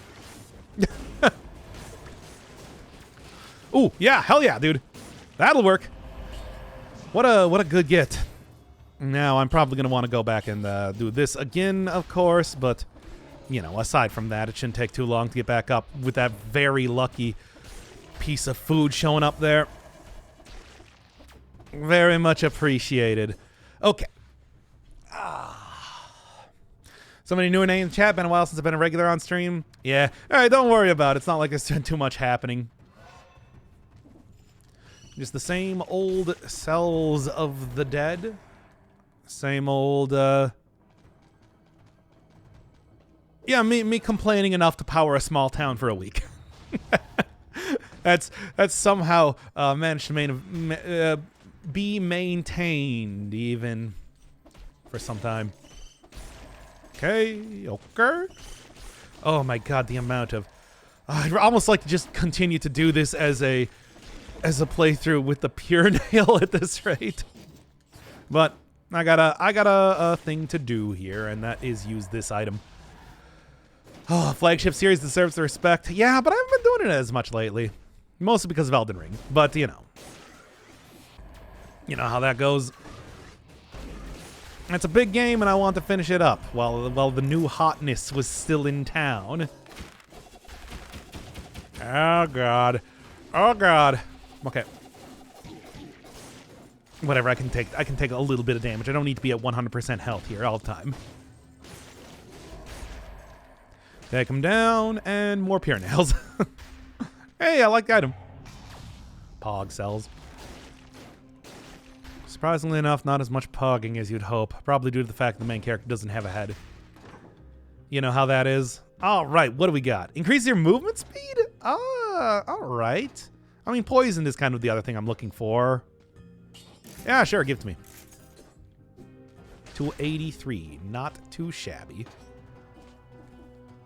Ooh, yeah, hell yeah, dude. That'll work. What a good get. Now, I'm probably going to want to go back and do this again, of course, but, you know, aside from that, it shouldn't take too long to get back up with that very lucky piece of food showing up there. Very much appreciated. Okay. Somebody new and name in the chat. Been a while since I've been a regular on stream. Yeah. All right, don't worry about it. It's not like there's too much happening. Just the same old cells of the dead. Same old, yeah, me complaining enough to power a small town for a week. That's somehow managed to be maintained even for some time. Okay. Oh my god, the amount of... I'd almost like to just continue to do this as a playthrough with the pure nail at this rate. But I got a thing to do here, and that is use this item. Oh, flagship series deserves the respect. Yeah, but I haven't been doing it as much lately. Mostly because of Elden Ring. But, you know how that goes. It's a big game, and I want to finish it up while the new hotness was still in town. Oh, God. Oh, God. Okay. Whatever, I can take a little bit of damage. I don't need to be at 100% health here all the time. Take him down, and more pure nails. Hey, I like the item. Pog cells. Surprisingly enough, not as much pogging as you'd hope. Probably due to the fact the main character doesn't have a head. You know how that is? All right, what do we got? Increase your movement speed? All right. I mean, poison is kind of the other thing I'm looking for. Yeah, sure, give it to me. 283, not too shabby.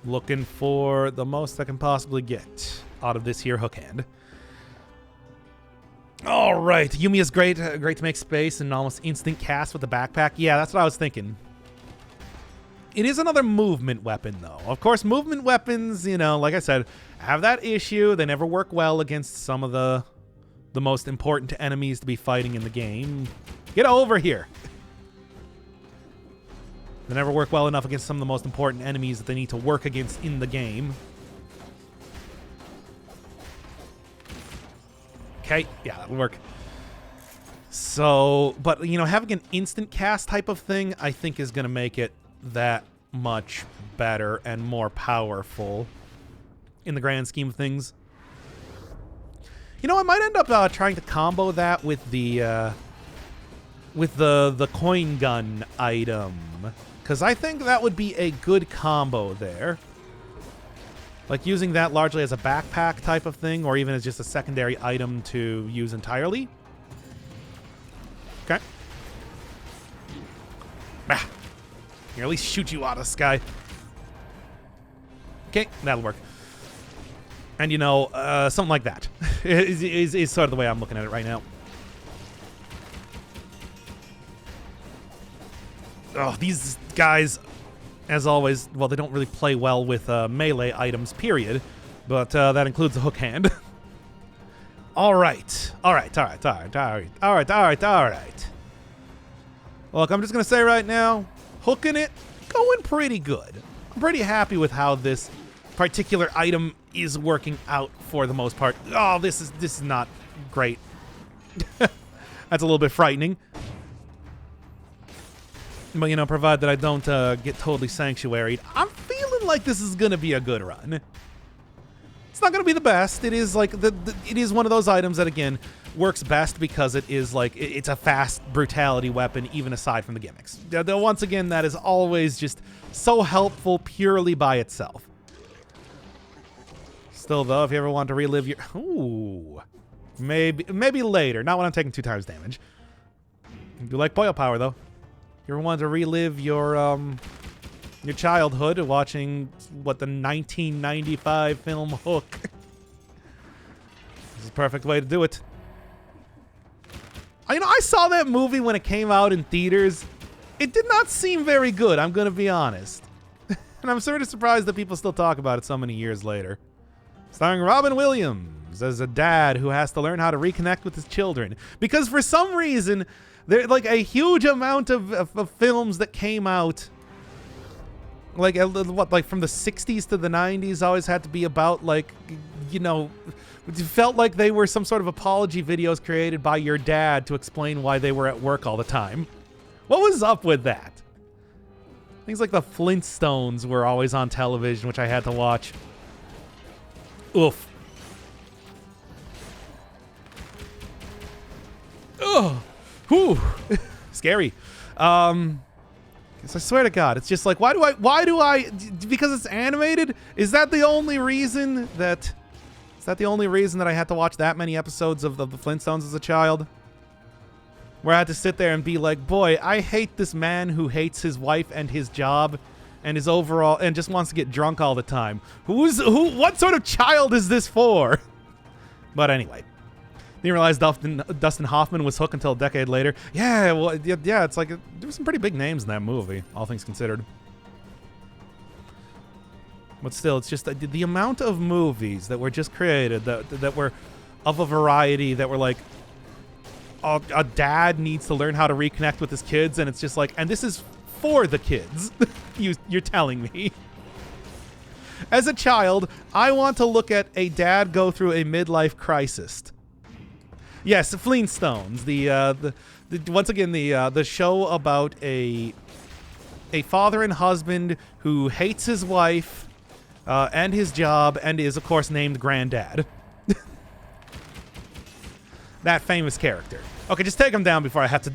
Looking for the most I can possibly get out of this here hook hand. All right, Yumi is great, great to make space and almost instant cast with the backpack. Yeah, that's what I was thinking. It is another movement weapon, though. Of course, movement weapons, you know, like I said, have that issue. They never work well against some of the most important enemies to be fighting in the game. Get over here. They never work well enough against some of the most important enemies that they need to work against in the game. Okay, yeah, that'll work. So, but, you know, having an instant cast type of thing, I think is going to make it that much better and more powerful in the grand scheme of things. You know, I might end up trying to combo that with the coin gun item, because I think that would be a good combo there. Like using that largely as a backpack type of thing, or even as just a secondary item to use entirely. Okay. Ah. Here, at least shoot you out of the sky. Okay, that'll work. And, you know, something like that is sort of the way I'm looking at it right now. Oh, these guys, as always, well, they don't really play well with melee items, period. But that includes the hook hand. All right. All right. Look, I'm just going to say right now, hooking it, going pretty good. I'm pretty happy with how this particular item is working out for the most part. Oh, this is not great. That's a little bit frightening. But, you know, provided that I don't get totally sanctuaried, I'm feeling like this is going to be a good run. It's not going to be the best. It is like it is one of those items that, again, works best because it is like it's a fast brutality weapon, even aside from the gimmicks. Once again, that is always just so helpful purely by itself. Still, though, if you ever want to relive your... Ooh. Maybe later. Not when I'm taking 2 times damage. I do like boil power, though. You ever want to relive your childhood watching, what, the 1995 film Hook? This is a perfect way to do it. You know, I saw that movie when it came out in theaters. It did not seem very good, I'm going to be honest. And I'm sort of surprised that people still talk about it so many years later. Starring Robin Williams as a dad who has to learn how to reconnect with his children. Because for some reason, there's like a huge amount of films that came out, like from the 60s to the 90s, always had to be about, like, you know, it felt like they were some sort of apology videos created by your dad to explain why they were at work all the time. What was up with that? Things like the Flintstones were always on television, which I had to watch. Oof. Oh. Whew. Scary. Because I swear to God, it's just like, why do I, because it's animated? Is that the only reason that I had to watch that many episodes of the Flintstones as a child? Where I had to sit there and be like, boy, I hate this man who hates his wife and his job and his overall, and just wants to get drunk all the time. What sort of child is this for? But anyway. Didn't realize Dustin Hoffman was Hook until a decade later. Yeah, well, yeah, it's like, there were some pretty big names in that movie, all things considered. But still, it's just the amount of movies that were just created that were of a variety that were like, a dad needs to learn how to reconnect with his kids, and it's just like, and this is for the kids. You're telling me. As a child, I want to look at a dad go through a midlife crisis. Yes, Flintstones. Once again, the show about a father and husband who hates his wife and his job and is, of course, named Granddad. That famous character. Okay, just take him down before I have to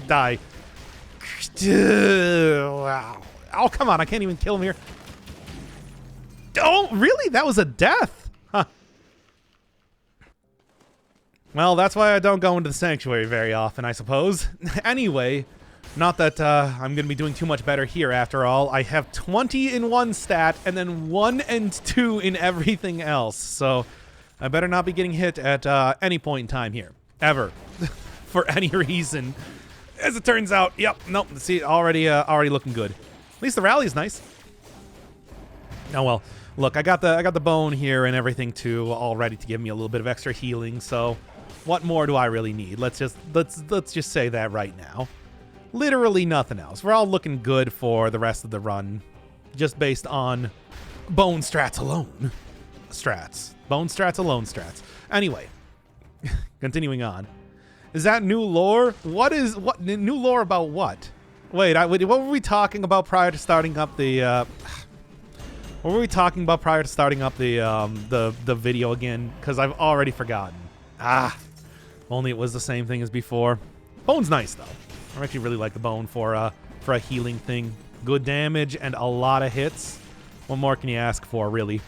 die. Oh, come on. I can't even kill him here. Oh, really? That was a death? Huh. Well, that's why I don't go into the sanctuary very often, I suppose. Anyway, not that I'm going to be doing too much better here after all. I have 20 in one stat and then 1 and 2 in everything else. So I better not be getting hit at any point in time here. Ever. For any reason. As it turns out, yep, nope, see, already looking good. At least the rally is nice. Oh well. Look, I got the bone here and everything too, all ready to give me a little bit of extra healing, so what more do I really need? Let's just say that right now. Literally nothing else. We're all looking good for the rest of the run, just based on bone strats alone. Bone strats alone strats. Anyway, continuing on. Is that new lore? What new lore about what? Wait, what were we talking about prior to starting up the what were we talking about prior to starting up the video again? Because I've already forgotten. Only it was the same thing as before. Bone's nice though. I actually really like the bone for a healing thing. Good damage and a lot of hits. What more can you ask for, really?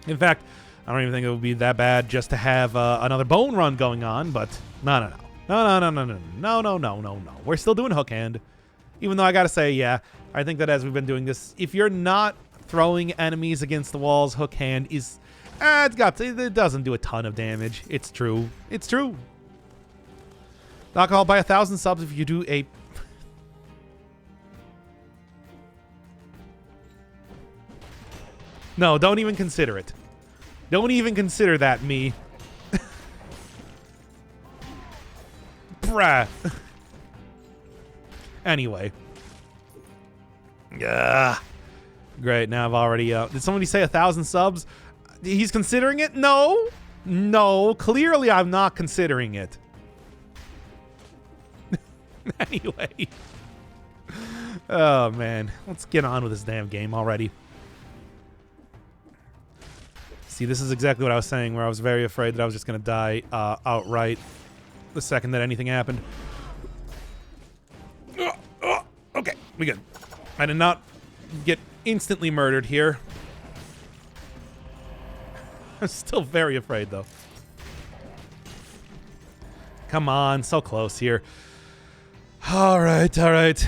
In fact, I don't even think it would be that bad just to have another bone run going on, but no. We're still doing hook hand. Even though I gotta say, yeah, I think that as we've been doing this, if you're not throwing enemies against the walls, hook hand is, it doesn't do a ton of damage. It's true. It's true. Alcohol by 1,000 subs if you do a... No, don't even consider it. Don't even consider that, me. Bruh. Anyway. Great, now I've already... did somebody say 1,000 subs? He's considering it? No. No, clearly I'm not considering it. Anyway. Oh, man. Let's get on with this damn game already. See, this is exactly what I was saying, where I was very afraid that I was just going to die outright the second that anything happened. Okay, we good. I did not get instantly murdered here. I'm still very afraid, though. Come on, so close here. All right, all right.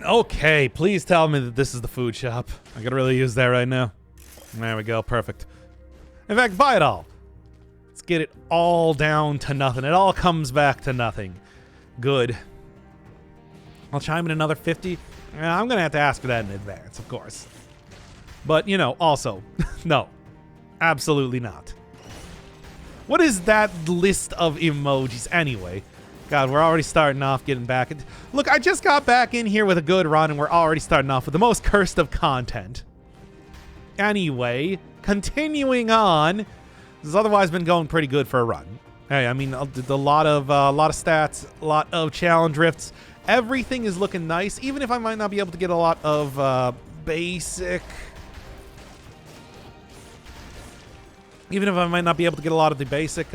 Okay, please tell me that this is the food shop. I could really use that right now. There we go, perfect. In fact, buy it all. Let's get it all down to nothing. It all comes back to nothing. Good. I'll chime in another 50. I'm going to have to ask for that in advance, of course. But, you know, also, no. Absolutely not. What is that list of emojis anyway? God, we're already starting off getting back. Look, I just got back in here with a good run, and we're already starting off with the most cursed of content. Anyway, continuing on. This has otherwise been going pretty good for a run. Hey, I mean, a lot of stats, a lot of challenge rifts. Everything is looking nice, even if I might not be able to get a lot of basic. Even if I might not be able to get a lot of the basic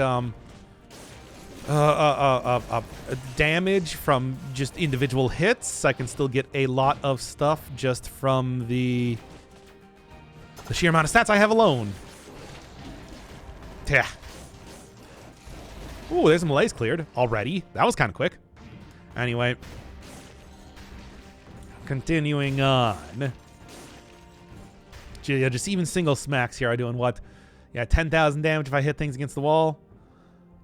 damage from just individual hits, I can still get a lot of stuff just from the sheer amount of stats I have alone. Yeah. Ooh, there's some malaise cleared already. That was kind of quick. Anyway. Continuing on. Yeah, just even single smacks here are doing what? Yeah, 10,000 damage if I hit things against the wall.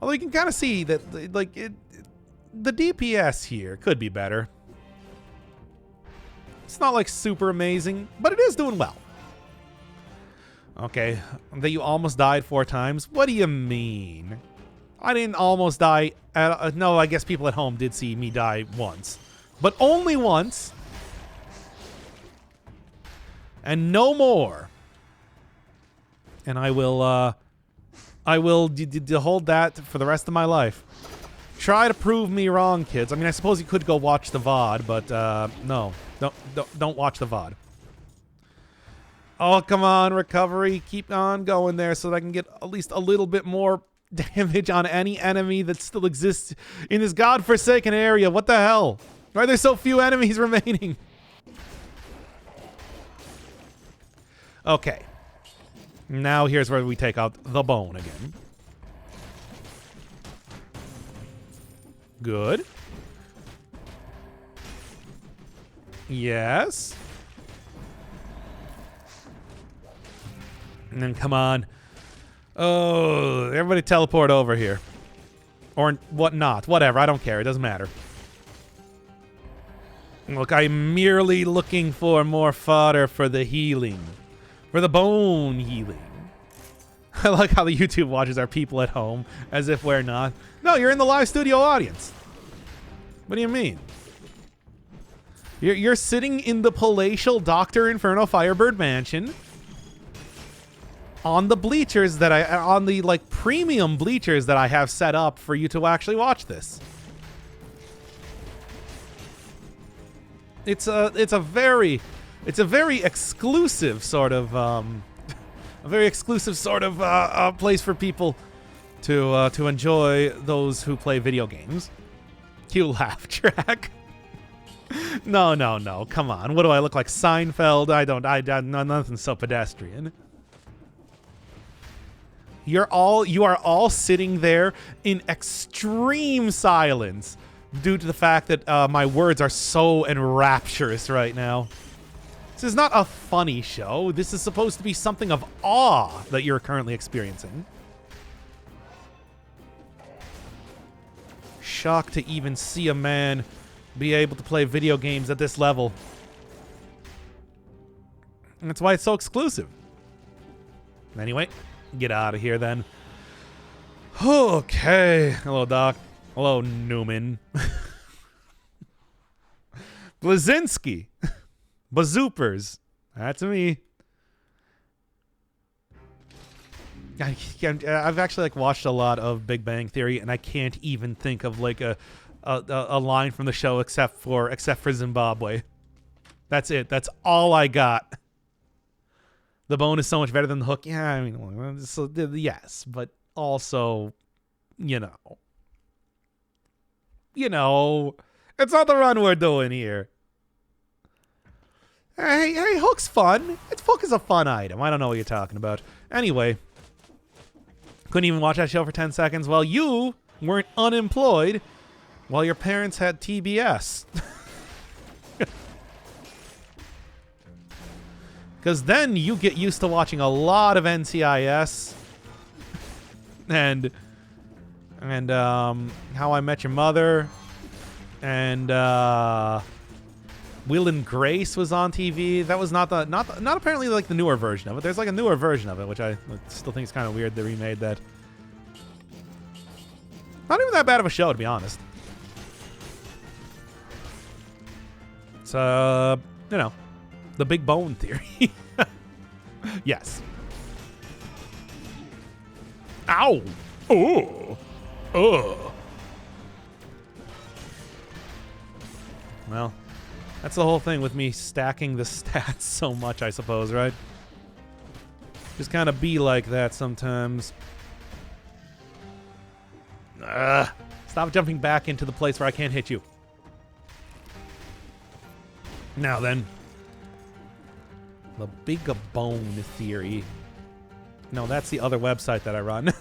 Although you can kind of see that, like, the DPS here could be better. It's not, like, super amazing, but it is doing well. Okay, that you almost died 4 times? What do you mean? I didn't almost die. No, I guess people at home did see me die once. But only once. And no more. And I will hold that for the rest of my life. Try to prove me wrong, kids. I mean, I suppose you could go watch the VOD, but no. Don't watch the VOD. Oh, come on, recovery. Keep on going there so that I can get at least a little bit more damage on any enemy that still exists in this godforsaken area. What the hell? Why are there so few enemies remaining? Okay. Now here's where we take out the bone again. Good. Yes. And then come on. Oh, everybody teleport over here. Or whatnot. Whatever, I don't care. It doesn't matter. Look, I'm merely looking for more fodder for the healing. For the bone healing. I like how the YouTube watchers are people at home, as if we're not. No, you're in the live studio audience. What do you mean? You're sitting in the palatial Dr. Inferno Firebird Mansion on the bleachers that on the like premium bleachers that I have set up for you to actually watch this. It's a very exclusive sort of place for people to enjoy those who play video games. Cue laugh track. No. Come on. What do I look like, Seinfeld? I nothing so pedestrian. You are all sitting there in extreme silence due to the fact that my words are so enrapturous right now. This is not a funny show. This is supposed to be something of awe that you're currently experiencing. Shocked to even see a man be able to play video games at this level. And that's why it's so exclusive. Anyway, get out of here then. Okay. Hello, Doc. Hello, Newman. Blazinski. Bazoopers. That's me. I've actually like watched a lot of Big Bang Theory, and I can't even think of like a line from the show except for Zimbabwe. That's it. That's all I got. The bone is so much better than the hook. Yeah, I mean, so, yes, but also, you know, it's not the run we're doing here. Hey, hook's fun. Hook is a fun item. I don't know what you're talking about. Anyway, couldn't even watch that show for 10 seconds while you weren't unemployed while your parents had TBS. Because then you get used to watching a lot of NCIS and How I Met Your Mother and Will and Grace was on TV. That was not apparently like the newer version of it. There's like a newer version of it, which I still think is kind of weird they remade that. Not even that bad of a show, to be honest. It's you know, the big bone theory. Yes. Ow. Oh. Oh. Well, that's the whole thing with me stacking the stats so much, I suppose, right? Just kind of be like that sometimes. Stop jumping back into the place where I can't hit you. Now then. The Big Bone Theory. No, that's the other website that I run.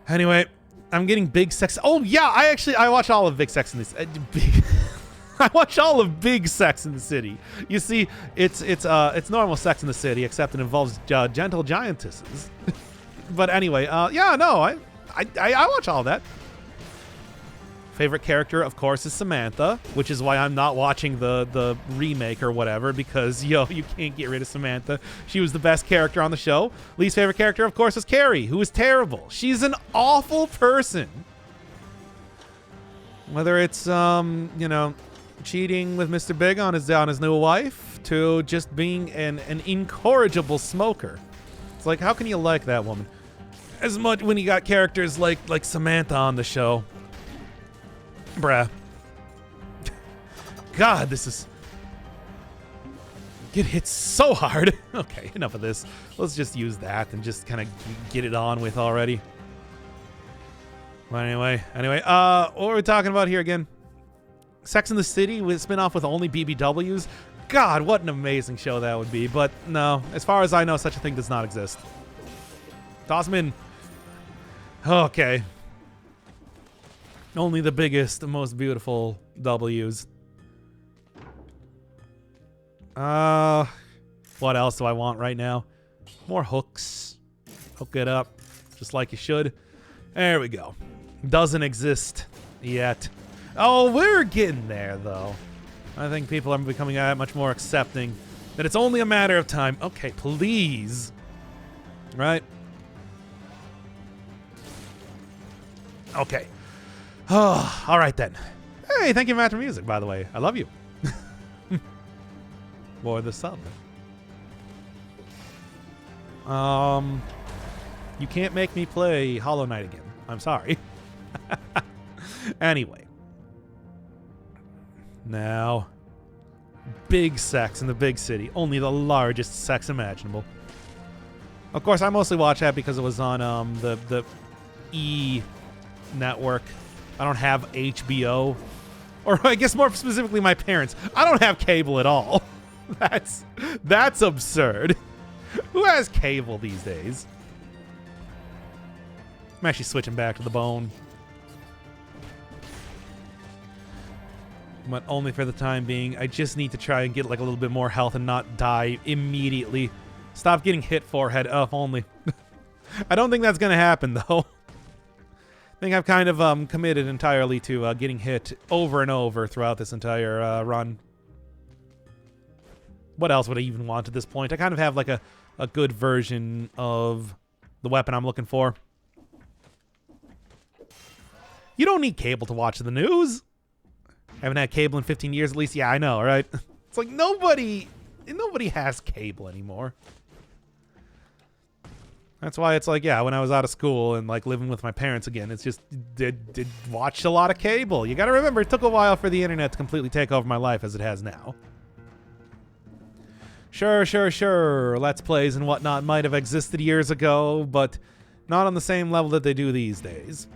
Anyway, I'm getting Big Sex. Oh yeah, I watch all of Big Sex in this. I watch all of Big Sex in the City. You see, it's normal Sex in the City, except it involves gentle giantesses. But anyway, yeah, no, I watch all that. Favorite character, of course, is Samantha, which is why I'm not watching the remake or whatever, because, you can't get rid of Samantha. She was the best character on the show. Least favorite character, of course, is Carrie, who is terrible. She's an awful person. Whether it's, cheating with Mr. Big on his new wife, to just being an incorrigible smoker. It's like, how can you like that woman? As much when you got characters like Samantha on the show. Bruh. God, this is... Get hit so hard. Okay, enough of this. Let's just use that and just kind of get it on with already. But anyway, what were we talking about here again? Sex in the City with spin-off with only BBWs. God, what an amazing show that would be. But no, as far as I know, such a thing does not exist. Toss him in. Okay. Only the biggest, most beautiful W's. What else do I want right now? More hooks. Hook it up, just like you should. There we go. Doesn't exist yet. Oh, we're getting there, though. I think people are becoming much more accepting that it's only a matter of time. Okay, please. Right? Okay. Oh, all right, then. Hey, thank you, Matter Music, by the way. I love you. For the sub. You can't make me play Hollow Knight again. I'm sorry. Anyway. Now, big sex in the big city. Only the largest sex imaginable. Of course, I mostly watch that because it was on the E network. I don't have HBO. Or I guess more specifically my parents. I don't have cable at all. That's absurd. Who has cable these days? I'm actually switching back to the bone. But only for the time being. I just need to try and get like a little bit more health and not die immediately. Stop getting hit forehead up only. I don't think that's going to happen, though. I think I've kind of committed entirely to getting hit over and over throughout this entire run. What else would I even want at this point? I kind of have like a good version of the weapon I'm looking for. You don't need cable to watch the news. Haven't had cable in 15 years at least. Yeah, I know, right? It's like nobody has cable anymore. That's why it's like, yeah, when I was out of school and like living with my parents again, it's just did watch a lot of cable. You got to remember, it took a while for the internet to completely take over my life as it has now. Sure. Let's Plays and whatnot might have existed years ago, but not on the same level that they do these days.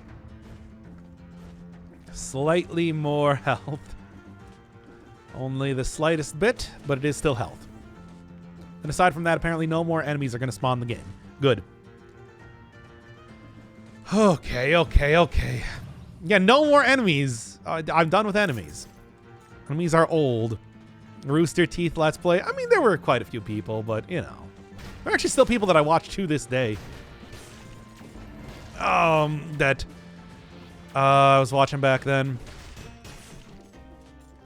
Slightly more health. Only the slightest bit, but it is still health. And aside from that, apparently no more enemies are going to spawn in the game. Good. Okay. Yeah, no more enemies. I'm done with enemies. Enemies are old. Rooster Teeth Let's Play. I mean, there were quite a few people, but, you know. There are actually still people that I watch to this day. That I was watching back then.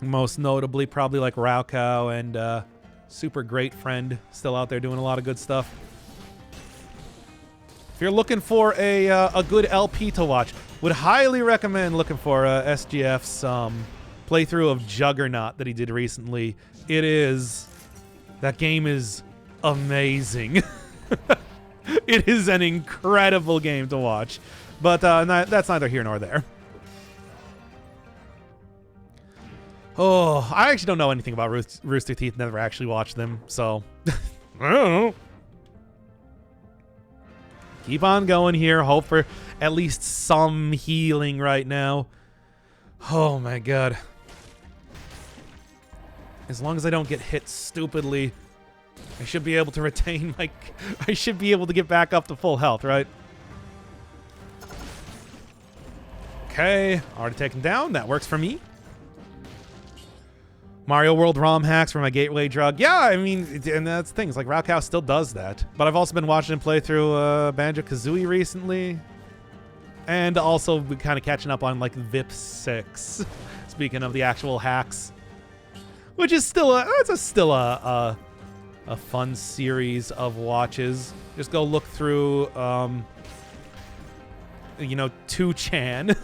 Most notably, probably like Raocow and Super Great Friend. Still out there doing a lot of good stuff. If you're looking for a good LP to watch, would highly recommend looking for SGF's playthrough of Juggernaut that he did recently. That game is amazing. It is an incredible game to watch, but that's neither here nor there. Oh, I actually don't know anything about Rooster Teeth. Never actually watched them, so I don't know. Keep on going here. Hope for at least some healing right now. Oh my god. As long as I don't get hit stupidly, I should be able to retain my... I should be able to get back up to full health, right? Okay, already taken down. That works for me. Mario World ROM hacks for my gateway drug. Yeah, I mean, and that's things like Raocow still does that. But I've also been watching him play through Banjo-Kazooie recently. And also kind of catching up on like VIP 6. Speaking of the actual hacks. Which is still a fun series of watches. Just go look through, 2chan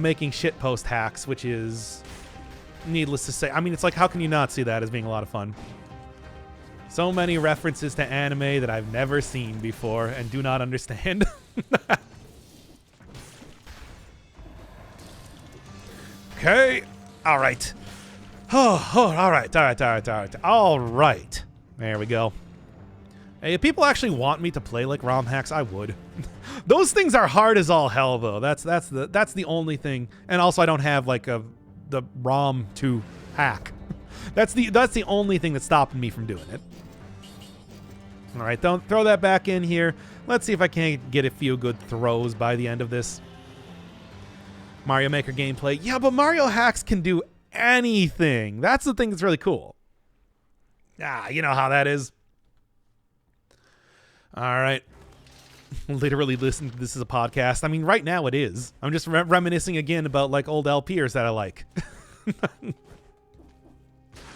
making shitpost hacks, which is needless to say. I mean, it's like, how can you not see that as being a lot of fun? So many references to anime that I've never seen before and do not understand. Okay. All right. All right. There we go. Hey, if people actually want me to play like ROM hacks, I would. Those things are hard as all hell, though. That's the only thing. And also, I don't have like the ROM to hack. That's the only thing that's stopping me from doing it. All right, don't throw that back in here. Let's see if I can't get a few good throws by the end of this. Mario Maker gameplay. Yeah, but Mario hacks can do anything. That's the thing that's really cool. Ah, you know how that is. All right. Literally listen, this is a podcast. I mean, right now it is. I'm just reminiscing again about like old LPers that I like.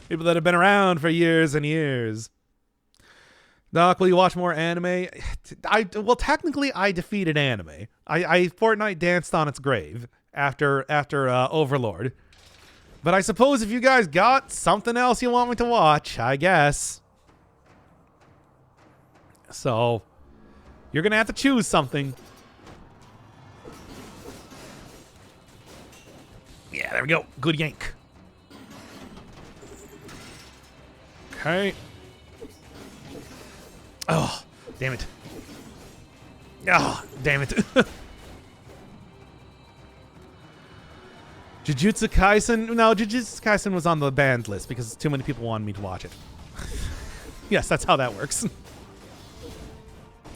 People that have been around for years and years. Doc, will you watch more anime? Well, technically, I defeated anime. I Fortnite danced on its grave after Overlord. But I suppose if you guys got something else you want me to watch, I guess. So, you're gonna have to choose something. Yeah, there we go. Good yank. Okay. Oh, damn it. Oh, damn it. Jujutsu Kaisen? No, Jujutsu Kaisen was on the banned list because too many people wanted me to watch it. Yes, that's how that works.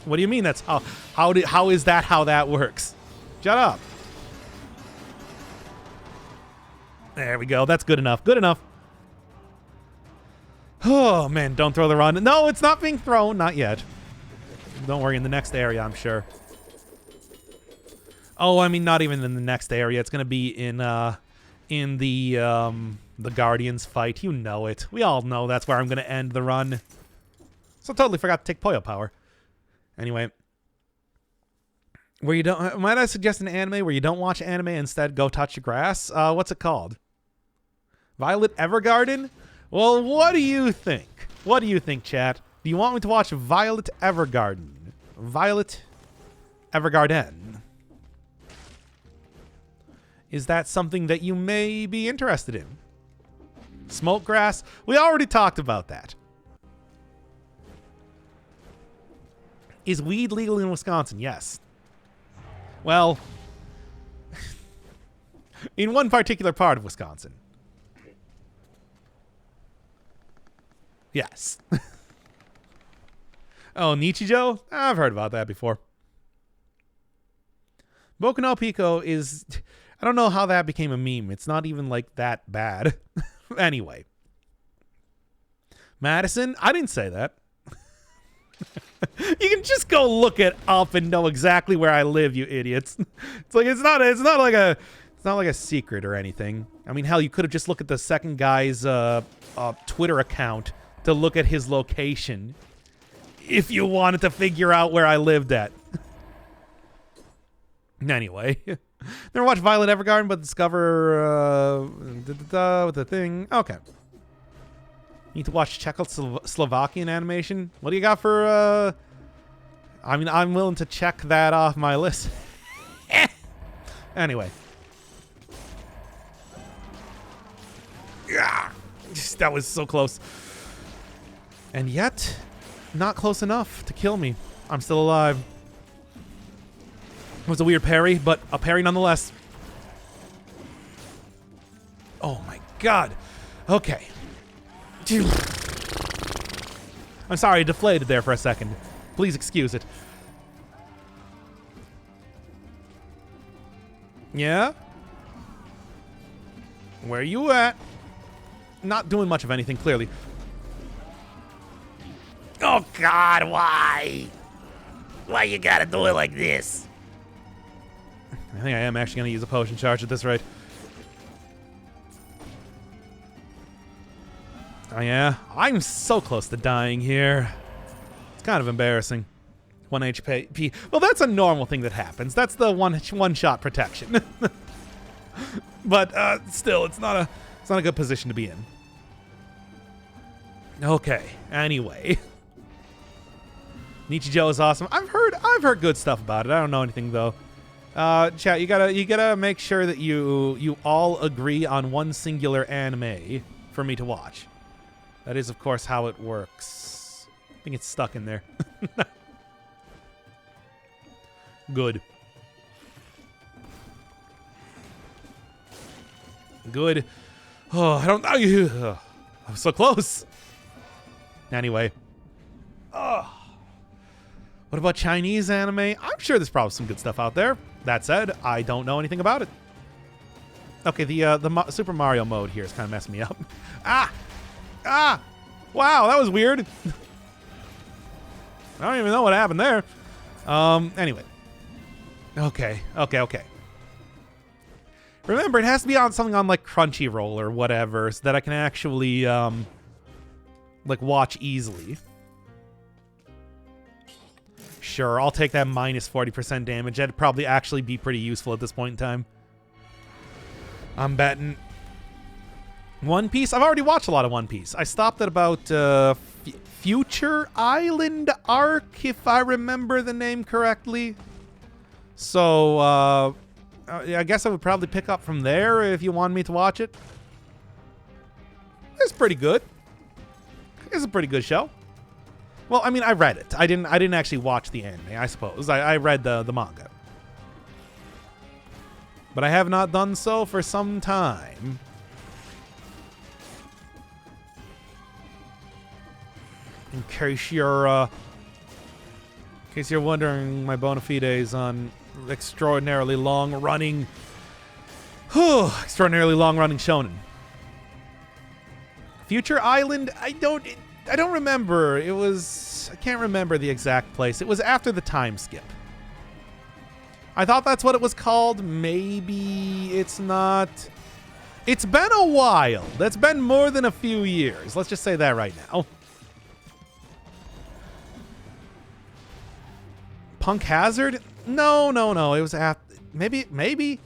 What do you mean that's how is that how that works? Shut up. There we go. That's good enough. Good enough. Oh, man, don't throw the run. No, it's not being thrown. Not yet. Don't worry, in the next area, I'm sure. Oh, I mean, not even in the next area. It's going to be in the Guardians fight. You know it. We all know that's where I'm going to end the run. So totally forgot to take Poyo Power. Anyway. Where you don't... Might I suggest an anime where you don't watch anime, instead go touch the grass? What's it called? Violet Evergarden? Well, what do you think? What do you think, chat? Do you want me to watch Violet Evergarden? Violet Evergarden. Is that something that you may be interested in? Smoke grass? We already talked about that. Is weed legal in Wisconsin? Yes. Well, in one particular part of Wisconsin. Yes. Oh, Nichijou? I've heard about that before. Boku no Pico is... I don't know how that became a meme. It's not even, like, that bad. Anyway. Madison? I didn't say that. You can just go look it up and know exactly where I live, you idiots. It's like it's not like a secret or anything. I mean, hell, you could have just looked at the second guy's Twitter account to look at his location if you wanted to figure out where I lived at. Anyway, never watched Violet Evergarden, but discover with the thing. Okay. Need to watch Czechoslovakian animation. What do you got for? I mean, I'm willing to check that off my list. Anyway. Yeah, that was so close. And yet, not close enough to kill me. I'm still alive. It was a weird parry, but a parry nonetheless. Oh my god. Okay. I'm sorry, I deflated there for a second. Please excuse it. Yeah? Where you at? Not doing much of anything, clearly. Oh god, why? Why you gotta do it like this? I think I am actually gonna use a potion charge at this rate. Oh yeah? I'm so close to dying here. It's kind of embarrassing. 1 HP. Well, that's a normal thing that happens. That's the one-shot protection. But still, it's not a good position to be in. Okay. Anyway. Nichijou is awesome. I've heard good stuff about it. I don't know anything though. Chat, you gotta make sure that you all agree on one singular anime for me to watch. That is, of course, how it works. I think it's stuck in there. Good. Good. Oh, I don't know. I was so close. Anyway. Ugh. What about Chinese anime? I'm sure there's probably some good stuff out there. That said, I don't know anything about it. Okay, the Super Mario mode here is kind of messing me up. Ah! Ah! Wow, that was weird. I don't even know what happened there. Anyway. Okay. Remember, it has to be on something on like Crunchyroll or whatever so that I can actually like watch easily. Sure, I'll take that minus 40% damage. That'd probably actually be pretty useful at this point in time. I'm betting. One Piece? I've already watched a lot of One Piece. I stopped at about Future Island arc, if I remember the name correctly. So, I guess I would probably pick up from there if you want me to watch it. It's pretty good. It's a pretty good show. Well, I mean, I read it. I didn't actually watch the anime, I suppose. I read the manga. But I have not done so for some time. In case you're wondering, my bona fides on extraordinarily long-running shonen. Future Island, I don't remember. I can't remember the exact place. It was after the time skip. I thought that's what it was called. Maybe it's not. It's been a while. That's been more than a few years. Let's just say that right now. Punk Hazard? No. It was after. Maybe.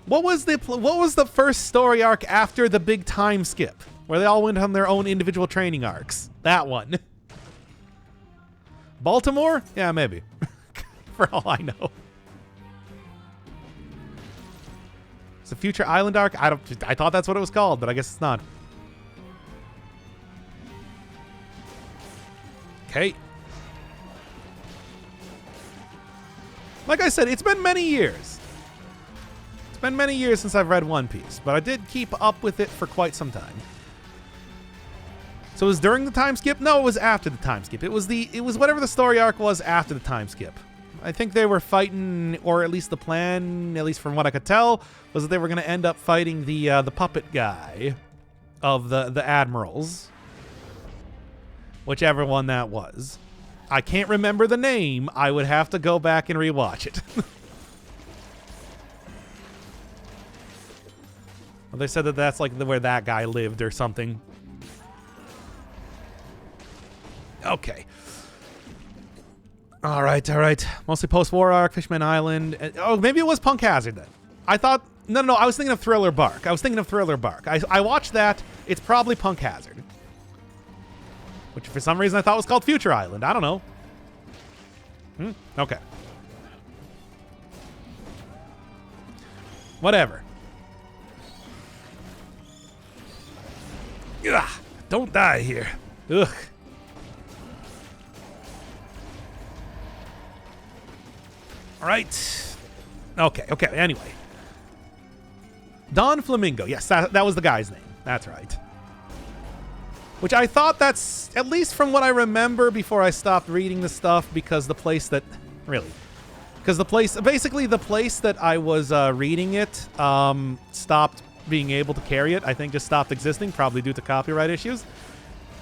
What was the first story arc after the big time skip, where they all went on their own individual training arcs? That one. Baltimore? Yeah, maybe. For all I know. It's a Future Island arc? I thought that's what it was called, but I guess it's not. Okay. Like I said, it's been many years. It's been many years since I've read One Piece, but I did keep up with it for quite some time. So it was during the time skip? No, it was after the time skip. It was whatever the story arc was after the time skip. I think they were fighting, or at least the plan, at least from what I could tell, was that they were going to end up fighting the puppet guy of the admirals. Whichever one that was. I can't remember the name. I would have to go back and rewatch it. Well, they said that that's like where that guy lived or something. Okay. All right. Mostly post-war arc, Fishman Island. Oh, maybe it was Punk Hazard then. I thought... No. I was thinking of Thriller Bark. I watched that. It's probably Punk Hazard. Which for some reason I thought was called Future Island. I don't know. Okay. Whatever. Ugh, don't die here. Ugh. All right. Okay. Anyway. Don Flamingo. Yes, that was the guy's name. That's right. Which I thought that's, at least from what I remember before I stopped reading the stuff, because basically the place that I was reading it stopped being able to carry it. I think just stopped existing, probably due to copyright issues.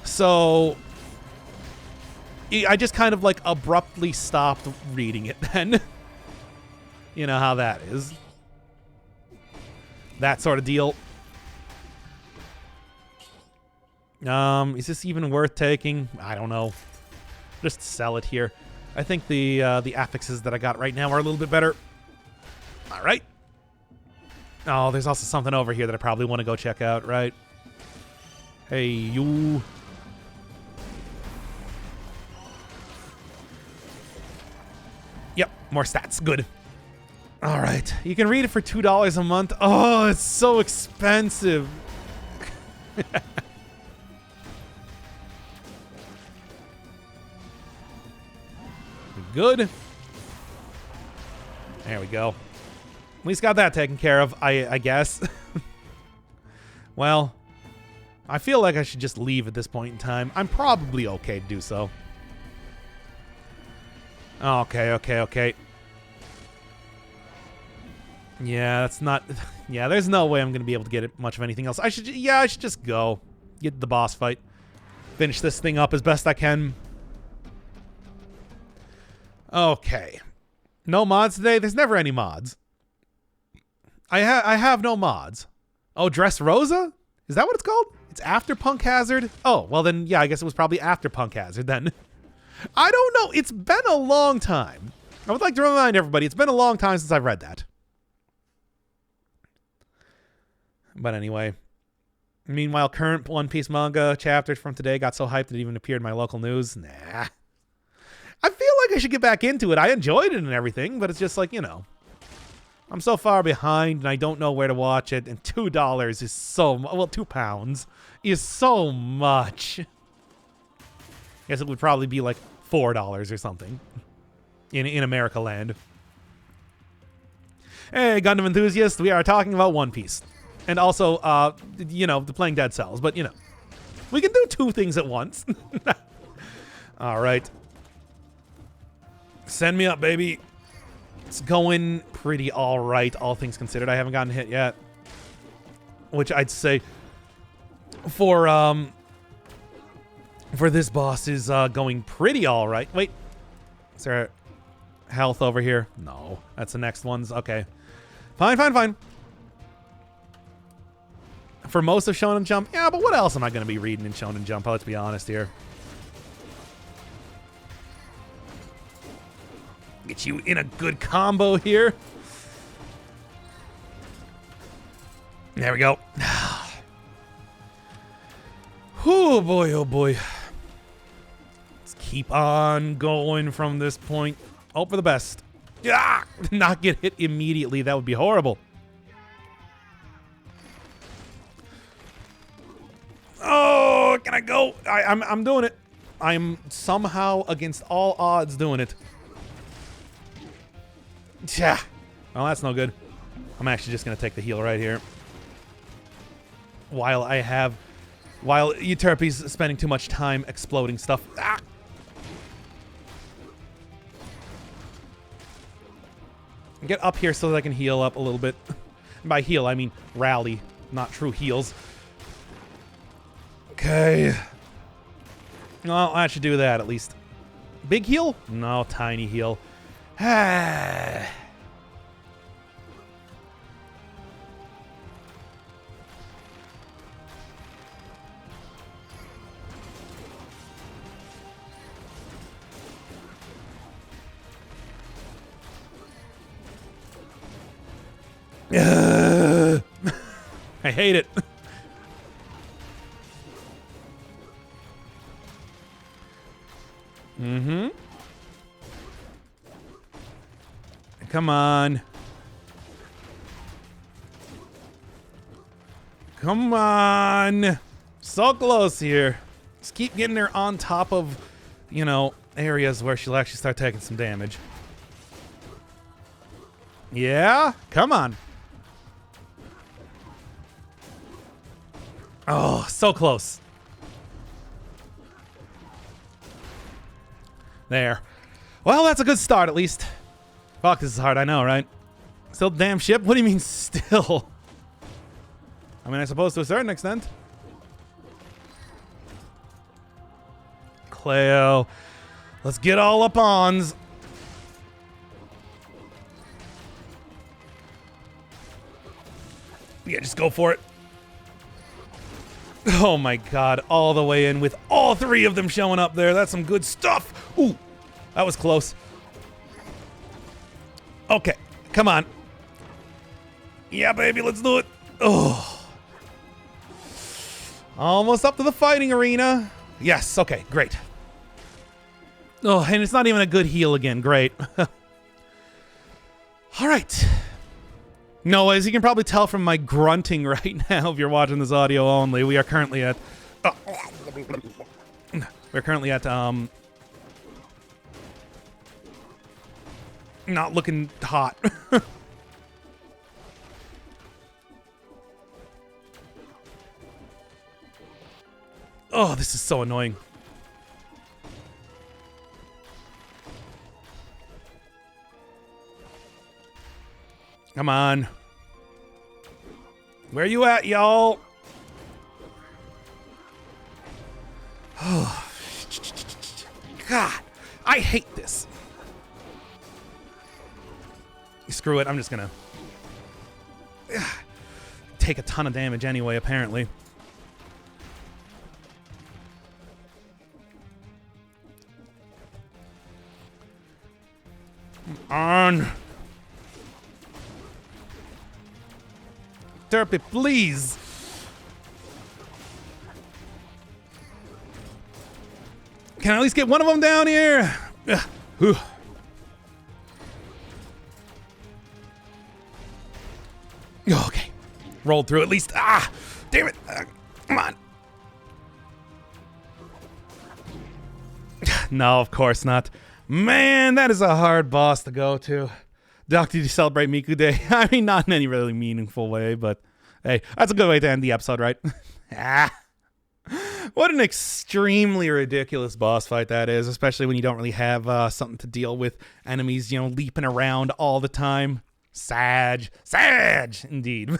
So I just kind of like abruptly stopped reading it then. You know how that is. That sort of deal. Is this even worth taking? I don't know. Just sell it here. I think the affixes that I got right now are a little bit better. All right. Oh, there's also something over here that I probably want to go check out, right? Hey, you. Yep, more stats. Good. All right. You can read it for $2 a month. Oh, it's so expensive. Good. There we go. At least got that taken care of, I guess. Well, I feel like I should just leave at this point in time. I'm probably okay to do so. Okay. Yeah, that's not... Yeah, there's no way I'm going to be able to get much of anything else. I should just go. Get the boss fight. Finish this thing up as best I can. Okay. No mods today? There's never any mods. I have no mods. Oh, Dressrosa? Is that what it's called? It's after Punk Hazard? Oh, well then, yeah, I guess it was probably after Punk Hazard then. I don't know. It's been a long time. I would like to remind everybody, it's been a long time since I've read that. But anyway. Meanwhile, current One Piece manga chapters from today got so hyped it even appeared in my local news. Nah. I feel like I should get back into it. I enjoyed it and everything, but it's just like, you know. I'm so far behind and I don't know where to watch it. And $2 is so... Well, £2 is so much. I guess it would probably be like $4 or something. In America land. Hey, Gundam enthusiasts, we are talking about One Piece. And also, you know, playing Dead Cells. But, you know, we can do two things at once. All right. Send me up, baby. It's going pretty all right, all things considered. I haven't gotten hit yet. Which I'd say for this boss is going pretty all right. Wait. Is there health over here? No. That's the next one's. Okay. Fine. For most of Shonen Jump, yeah, but what else am I going to be reading in Shonen Jump? Let's be honest here. Get you in a good combo here. There we go. Oh boy. Let's keep on going from this point. Hope for the best. Yeah, not get hit immediately. That would be horrible. Oh, can I go? I'm doing it. I'm somehow against all odds doing it. Yeah. Well, that's no good. I'm actually just going to take the heal right here. While Euterpe's spending too much time exploding stuff. Ah! Get up here so that I can heal up a little bit. And by heal, I mean rally, not true heals. Okay. Well, I should do that at least. Big heal? No, tiny heal. I hate it. Mm-hmm. Come on. Come on. So close here. Just keep getting her on top of, you know, areas where she'll actually start taking some damage. Yeah? Come on. Oh, so close. There. Well, that's a good start, at least. Fuck, this is hard, I know, right? Still damn ship? What do you mean, still? I mean, I suppose to a certain extent. Cleo. Let's get all up ons. Yeah, just go for it. Oh my god, all the way in with all three of them showing up there. That's some good stuff. Ooh, that was close. Okay, come on. Yeah, baby, let's do it. Oh. Almost up to the fighting arena. Yes, okay, great. Oh, and it's not even a good heal again. Great. All right. No, as you can probably tell from my grunting right now, if you're watching this audio only, we are currently at... we're currently at, not looking hot. Oh, this is so annoying. Come on. Where you at, y'all? God, I hate this. Screw it, I'm just gonna take a ton of damage anyway, apparently. Come on. Derp it, please. Can I at least get one of them down here? Okay. Rolled through at least. Ah! Damn it. Come on. No, of course not. Man, that is a hard boss to go to. Doc, did you celebrate Miku Day? I mean, not in any really meaningful way, but hey, that's a good way to end the episode, right? What an extremely ridiculous boss fight that is, especially when you don't really have something to deal with enemies, you know, leaping around all the time. Sag, indeed.